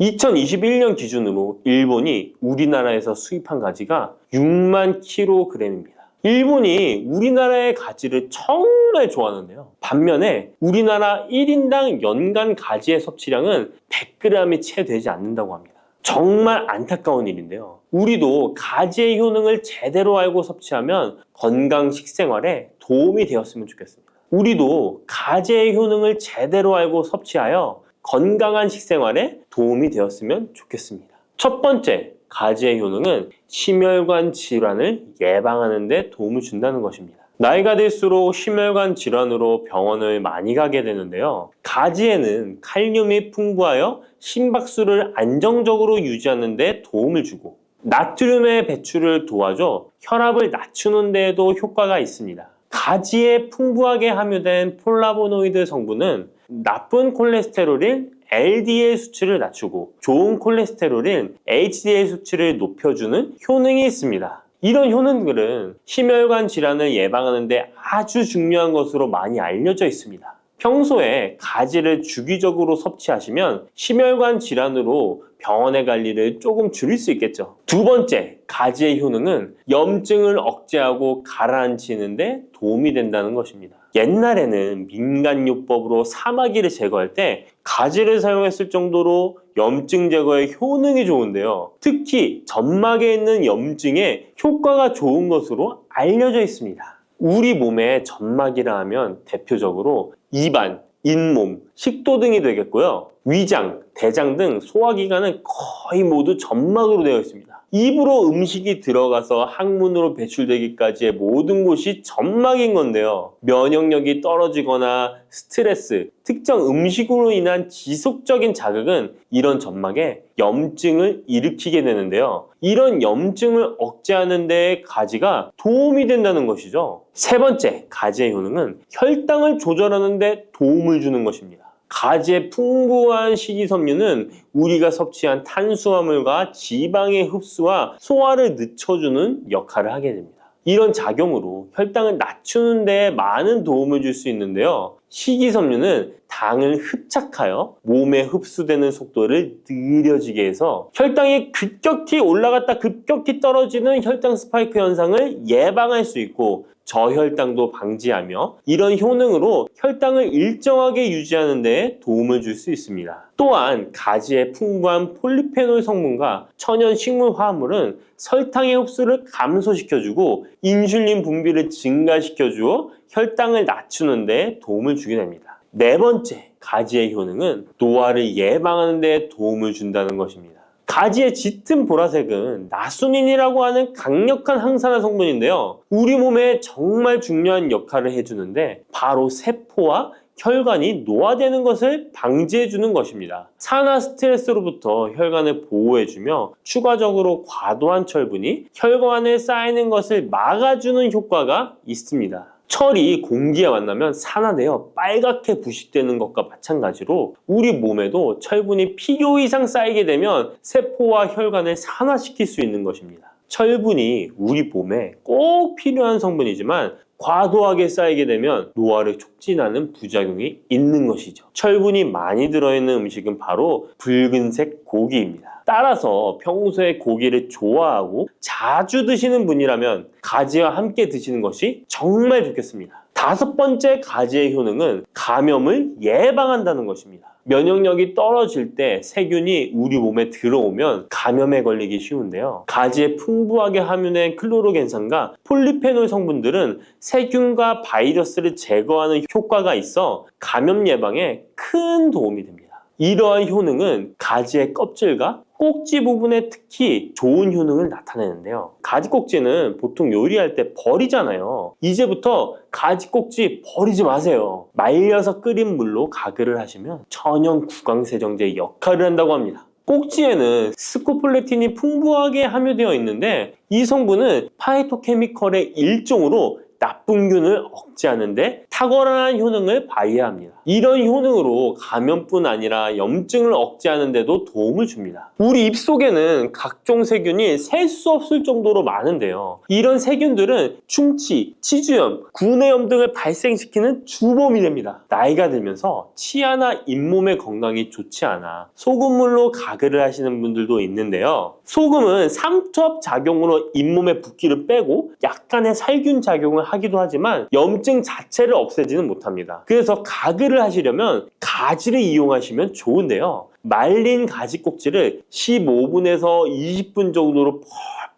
2021년 기준으로 일본이 우리나라에서 수입한 가지가 6만 kg입니다. 일본이 우리나라의 가지를 정말 좋아하는데요. 반면에 우리나라 1인당 연간 가지의 섭취량은 100g이 채 되지 않는다고 합니다. 정말 안타까운 일인데요. 우리도 가지의 효능을 제대로 알고 섭취하면 건강 식생활에 도움이 되었으면 좋겠습니다. 우리도 가지의 효능을 제대로 알고 섭취하여 건강한 식생활에 도움이 되었으면 좋겠습니다. 첫 번째, 가지의 효능은 심혈관 질환을 예방하는 데 도움을 준다는 것입니다. 나이가 들수록 심혈관 질환으로 병원을 많이 가게 되는데요. 가지에는 칼륨이 풍부하여 심박수를 안정적으로 유지하는 데 도움을 주고 나트륨의 배출을 도와줘 혈압을 낮추는 데에도 효과가 있습니다. 가지에 풍부하게 함유된 폴라보노이드 성분은 나쁜 콜레스테롤인 LDL 수치를 낮추고 좋은 콜레스테롤인 HDL 수치를 높여주는 효능이 있습니다. 이런 효능들은 심혈관 질환을 예방하는 데 아주 중요한 것으로 많이 알려져 있습니다. 평소에 가지를 주기적으로 섭취하시면 심혈관 질환으로 병원에 갈 일을 조금 줄일 수 있겠죠. 두 번째, 가지의 효능은 염증을 억제하고 가라앉히는 데 도움이 된다는 것입니다. 옛날에는 민간요법으로 사마귀를 제거할 때 가지를 사용했을 정도로 염증 제거에 효능이 좋은데요. 특히 점막에 있는 염증에 효과가 좋은 것으로 알려져 있습니다. 우리 몸에 점막이라 하면 대표적으로 입안, 잇몸, 식도 등이 되겠고요. 위장, 대장 등 소화기관은 거의 모두 점막으로 되어 있습니다. 입으로 음식이 들어가서 항문으로 배출되기까지의 모든 곳이 점막인 건데요. 면역력이 떨어지거나 스트레스, 특정 음식으로 인한 지속적인 자극은 이런 점막에 염증을 일으키게 되는데요. 이런 염증을 억제하는 데 가지가 도움이 된다는 것이죠. 세 번째, 가지의 효능은 혈당을 조절하는 데 도움을 주는 것입니다. 가지의 풍부한 식이섬유는 우리가 섭취한 탄수화물과 지방의 흡수와 소화를 늦춰주는 역할을 하게 됩니다. 이런 작용으로 혈당을 낮추는 데 많은 도움을 줄 수 있는데요. 식이섬유는 당을 흡착하여 몸에 흡수되는 속도를 느려지게 해서 혈당이 급격히 올라갔다 급격히 떨어지는 혈당 스파이크 현상을 예방할 수 있고 저혈당도 방지하며 이런 효능으로 혈당을 일정하게 유지하는 데 도움을 줄 수 있습니다. 또한 가지의 풍부한 폴리페놀 성분과 천연 식물 화합물은 설탕의 흡수를 감소시켜주고 인슐린 분비를 증가시켜주어 혈당을 낮추는 데 도움을 주게 됩니다. 네 번째, 가지의 효능은 노화를 예방하는 데 도움을 준다는 것입니다. 가지의 짙은 보라색은 나수닌이라고 하는 강력한 항산화 성분인데요. 우리 몸에 정말 중요한 역할을 해주는데 바로 세포와 혈관이 노화되는 것을 방지해주는 것입니다. 산화 스트레스로부터 혈관을 보호해주며 추가적으로 과도한 철분이 혈관에 쌓이는 것을 막아주는 효과가 있습니다. 철이 공기에 만나면 산화되어 빨갛게 부식되는 것과 마찬가지로 우리 몸에도 철분이 필요 이상 쌓이게 되면 세포와 혈관을 산화시킬 수 있는 것입니다. 철분이 우리 몸에 꼭 필요한 성분이지만 과도하게 쌓이게 되면 노화를 촉진하는 부작용이 있는 것이죠. 철분이 많이 들어있는 음식은 바로 붉은색 고기입니다. 따라서 평소에 고기를 좋아하고 자주 드시는 분이라면 가지와 함께 드시는 것이 정말 좋겠습니다. 다섯 번째 가지의 효능은 감염을 예방한다는 것입니다. 면역력이 떨어질 때 세균이 우리 몸에 들어오면 감염에 걸리기 쉬운데요. 가지에 풍부하게 함유된 클로로겐산과 폴리페놀 성분들은 세균과 바이러스를 제거하는 효과가 있어 감염 예방에 큰 도움이 됩니다. 이러한 효능은 가지의 껍질과 꼭지 부분에 특히 좋은 효능을 나타내는데요. 가지 꼭지는 보통 요리할 때 버리잖아요. 이제부터 가지 꼭지 버리지 마세요. 말려서 끓인 물로 가글을 하시면 천연 구강세정제 역할을 한다고 합니다. 꼭지에는 스코폴레틴이 풍부하게 함유되어 있는데 이 성분은 파이토케미컬의 일종으로 나쁜 균을 억제하는 데 탁월한 효능을 발휘합니다. 이런 효능으로 감염뿐 아니라 염증을 억제하는 데도 도움을 줍니다. 우리 입속에는 각종 세균이 셀 수 없을 정도로 많은데요. 이런 세균들은 충치, 치주염, 구내염 등을 발생시키는 주범이 됩니다. 나이가 들면서 치아나 잇몸의 건강이 좋지 않아 소금물로 가글을 하시는 분들도 있는데요. 소금은 삼투압 작용으로 잇몸의 붓기를 빼고 약간의 살균 작용을 하기도 하지만 염증 자체를 없애지는 못합니다. 그래서 가글을 하시려면 가지를 이용하시면 좋은데요. 말린 가지 꼭지를 15분에서 20분 정도로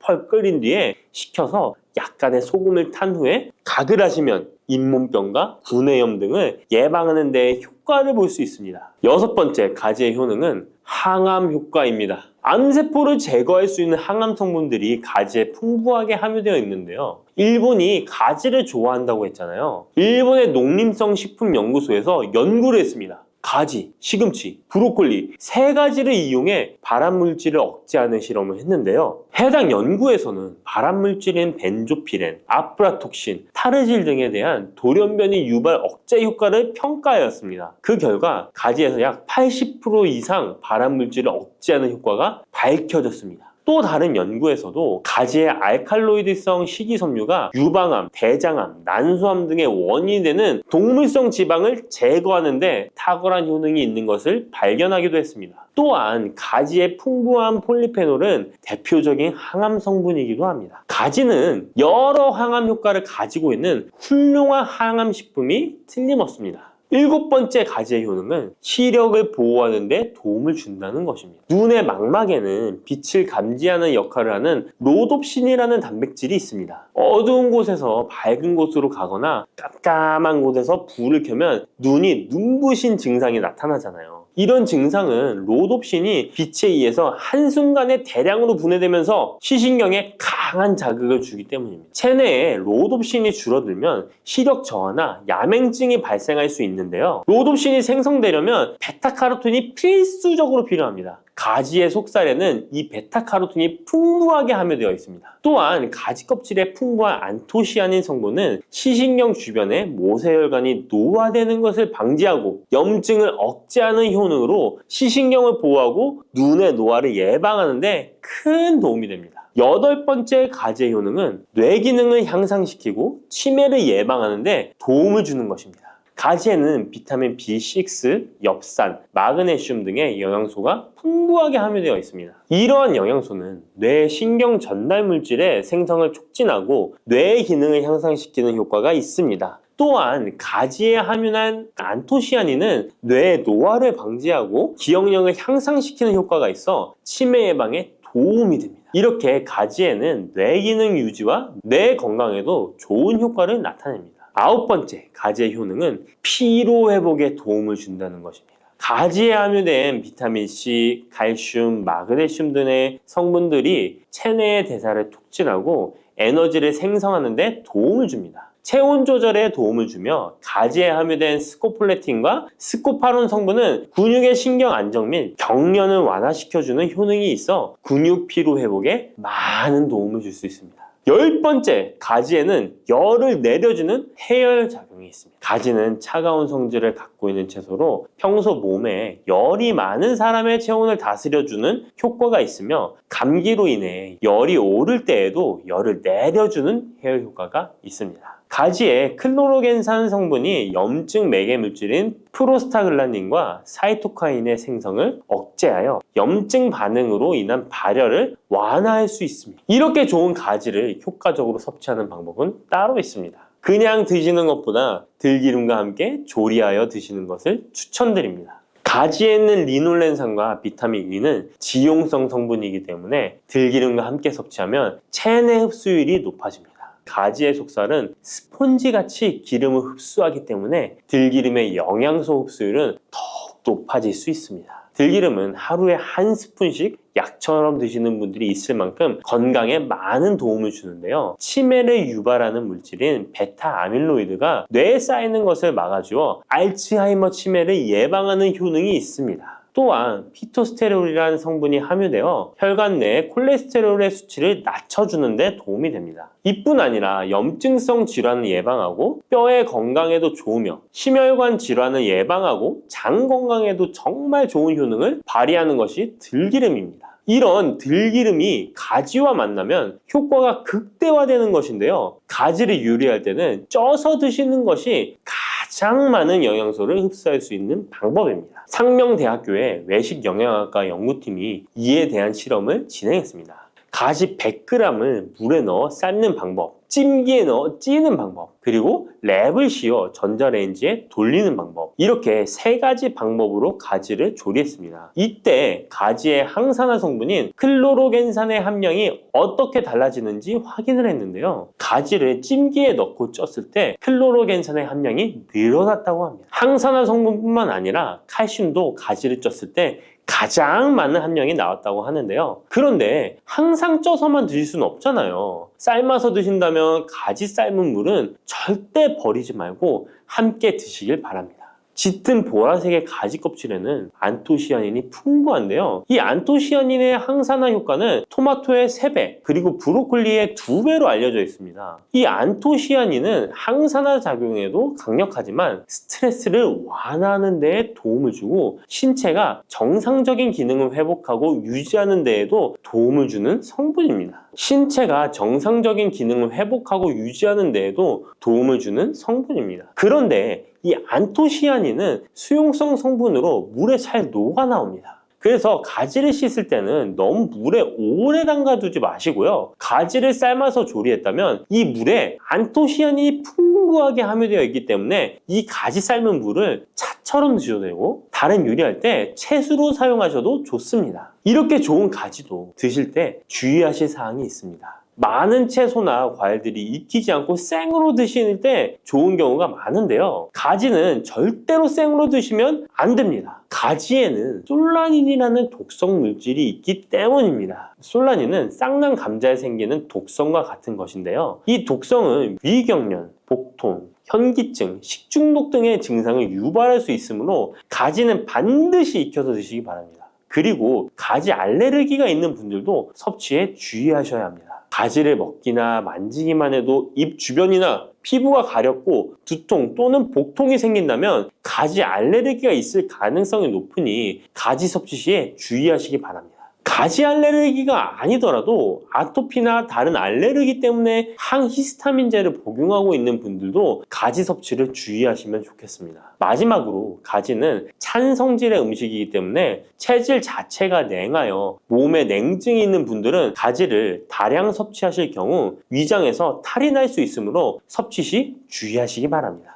펄펄 끓인 뒤에 식혀서 약간의 소금을 탄 후에 가글 하시면 잇몸병과 구내염 등을 예방하는 데 효과를 볼 수 있습니다. 여섯 번째 가지의 효능은 항암 효과입니다. 암세포를 제거할 수 있는 항암 성분들이 가지에 풍부하게 함유되어 있는데요. 일본이 가지를 좋아한다고 했잖아요. 일본의 농림성식품연구소에서 연구를 했습니다. 가지, 시금치, 브로콜리 세 가지를 이용해 발암물질을 억제하는 실험을 했는데요. 해당 연구에서는 발암물질인 벤조피렌, 아프라톡신, 타르질 등에 대한 돌연변이 유발 억제 효과를 평가하였습니다. 그 결과 가지에서 약 80% 이상 발암물질을 억제하는 효과가 밝혀졌습니다. 또 다른 연구에서도 가지의 알칼로이드성 식이섬유가 유방암, 대장암, 난소암 등의 원인이 되는 동물성 지방을 제거하는 데 탁월한 효능이 있는 것을 발견하기도 했습니다. 또한 가지의 풍부한 폴리페놀은 대표적인 항암 성분이기도 합니다. 가지는 여러 항암 효과를 가지고 있는 훌륭한 항암 식품이 틀림없습니다. 일곱 번째 가지의 효능은 시력을 보호하는 데 도움을 준다는 것입니다. 눈의 망막에는 빛을 감지하는 역할을 하는 로놉신이라는 단백질이 있습니다. 어두운 곳에서 밝은 곳으로 가거나 깜깜한 곳에서 불을 켜면 눈이 눈부신 증상이 나타나잖아요. 이런 증상은 로놉신이 빛에 의해서 한순간에 대량으로 분해되면서 시신경에 강한 자극을 주기 때문입니다. 체내에 로놉신이 줄어들면 시력 저하나 야맹증이 발생할 수 있는데요. 로놉신이 생성되려면 베타카로틴이 필수적으로 필요합니다. 가지의 속살에는 이 베타카로틴이 풍부하게 함유되어 있습니다. 또한 가지 껍질에 풍부한 안토시아닌 성분은 시신경 주변의 모세혈관이 노화되는 것을 방지하고 염증을 억제하는 효능으로 시신경을 보호하고 눈의 노화를 예방하는 데 큰 도움이 됩니다. 여덟 번째 가지의 효능은 뇌 기능을 향상시키고 치매를 예방하는 데 도움을 주는 것입니다. 가지에는 비타민 B6, 엽산, 마그네슘 등의 영양소가 풍부하게 함유되어 있습니다. 이러한 영양소는 뇌 신경 전달 물질의 생성을 촉진하고 뇌의 기능을 향상시키는 효과가 있습니다. 또한 가지에 함유한 안토시아닌은 뇌의 노화를 방지하고 기억력을 향상시키는 효과가 있어 치매 예방에 도움이 됩니다. 이렇게 가지에는 뇌 기능 유지와 뇌 건강에도 좋은 효과를 나타냅니다. 9번째, 가지의 효능은 피로 회복에 도움을 준다는 것입니다. 가지에 함유된 비타민C, 칼슘, 마그네슘 등의 성분들이 체내의 대사를 촉진하고 에너지를 생성하는 데 도움을 줍니다. 체온 조절에 도움을 주며 가지에 함유된 스코폴레틴과 스코파론 성분은 근육의 신경 안정 및 경련을 완화시켜주는 효능이 있어 근육 피로 회복에 많은 도움을 줄 수 있습니다. 10번째, 가지에는 열을 내려주는 해열 작용이 있습니다. 가지는 차가운 성질을 갖고 있는 채소로 평소 몸에 열이 많은 사람의 체온을 다스려주는 효과가 있으며 감기로 인해 열이 오를 때에도 열을 내려주는 해열 효과가 있습니다. 가지에 클로로겐산 성분이 염증 매개 물질인 프로스타글란딘과 사이토카인의 생성을 억제하여 염증 반응으로 인한 발열을 완화할 수 있습니다. 이렇게 좋은 가지를 효과적으로 섭취하는 방법은 따로 있습니다. 그냥 드시는 것보다 들기름과 함께 조리하여 드시는 것을 추천드립니다. 가지에 있는 리놀렌산과 비타민 E는 지용성 성분이기 때문에 들기름과 함께 섭취하면 체내 흡수율이 높아집니다. 가지의 속살은 스폰지같이 기름을 흡수하기 때문에 들기름의 영양소 흡수율은 더욱 높아질 수 있습니다. 들기름은 하루에 한 스푼씩 약처럼 드시는 분들이 있을 만큼 건강에 많은 도움을 주는데요. 치매를 유발하는 물질인 베타 아밀로이드가 뇌에 쌓이는 것을 막아주어 알츠하이머 치매를 예방하는 효능이 있습니다. 또한 피토스테롤이라는 성분이 함유되어 혈관 내의 콜레스테롤의 수치를 낮춰주는 데 도움이 됩니다. 이뿐 아니라 염증성 질환을 예방하고 뼈의 건강에도 좋으며 심혈관 질환을 예방하고 장 건강에도 정말 좋은 효능을 발휘하는 것이 들기름입니다. 이런 들기름이 가지와 만나면 효과가 극대화되는 것인데요. 가지를 요리할 때는 쪄서 드시는 것이 가장 많은 영양소를 흡수할 수 있는 방법입니다. 상명대학교의 외식영양학과 연구팀이 이에 대한 실험을 진행했습니다. 가지 100g을 물에 넣어 삶는 방법, 찜기에 넣어 찌는 방법, 그리고 랩을 씌워 전자레인지에 돌리는 방법, 이렇게 3가지 방법으로 가지를 조리했습니다. 이때 가지의 항산화 성분인 클로로겐산의 함량이 어떻게 달라지는지 확인을 했는데요. 가지를 찜기에 넣고 쪘을 때 클로로겐산의 함량이 늘어났다고 합니다. 항산화 성분뿐만 아니라 칼슘도 가지를 쪘을 때 가장 많은 함량이 나왔다고 하는데요. 그런데 항상 쪄서만 드실 수는 없잖아요. 삶아서 드신다면 가지 삶은 물은 절대 버리지 말고 함께 드시길 바랍니다. 짙은 보라색의 가지 껍질에는 안토시아닌이 풍부한데요. 이 안토시아닌의 항산화 효과는 토마토의 3배, 그리고 브로콜리의 2배로 알려져 있습니다. 이 안토시아닌은 항산화 작용에도 강력하지만 스트레스를 완화하는 데에 도움을 주고 신체가 정상적인 기능을 회복하고 유지하는 데에도 도움을 주는 성분입니다. 신체가 정상적인 기능을 회복하고 유지하는 데에도 도움을 주는 성분입니다. 그런데 이 안토시아닌은 수용성 성분으로 물에 잘 녹아 나옵니다. 그래서 가지를 씻을 때는 너무 물에 오래 담가두지 마시고요. 가지를 삶아서 조리했다면 이 물에 안토시아닌이 풍부하게 함유되어 있기 때문에 이 가지 삶은 물을 차처럼 드셔도 되고 다른 요리할 때 채수로 사용하셔도 좋습니다. 이렇게 좋은 가지도 드실 때 주의하실 사항이 있습니다. 많은 채소나 과일들이 익히지 않고 생으로 드실 때 좋은 경우가 많은데요. 가지는 절대로 생으로 드시면 안 됩니다. 가지에는 솔라닌이라는 독성 물질이 있기 때문입니다. 솔라닌은 쌍난 감자에 생기는 독성과 같은 것인데요. 이 독성은 위경련, 복통, 현기증, 식중독 등의 증상을 유발할 수 있으므로 가지는 반드시 익혀서 드시기 바랍니다. 그리고 가지 알레르기가 있는 분들도 섭취에 주의하셔야 합니다. 가지를 먹기나 만지기만 해도 입 주변이나 피부가 가렵고 두통 또는 복통이 생긴다면 가지 알레르기가 있을 가능성이 높으니 가지 섭취 시에 주의하시기 바랍니다. 가지 알레르기가 아니더라도 아토피나 다른 알레르기 때문에 항히스타민제를 복용하고 있는 분들도 가지 섭취를 주의하시면 좋겠습니다. 마지막으로 가지는 찬 성질의 음식이기 때문에 체질 자체가 냉하여 몸에 냉증이 있는 분들은 가지를 다량 섭취하실 경우 위장에서 탈이 날 수 있으므로 섭취 시 주의하시기 바랍니다.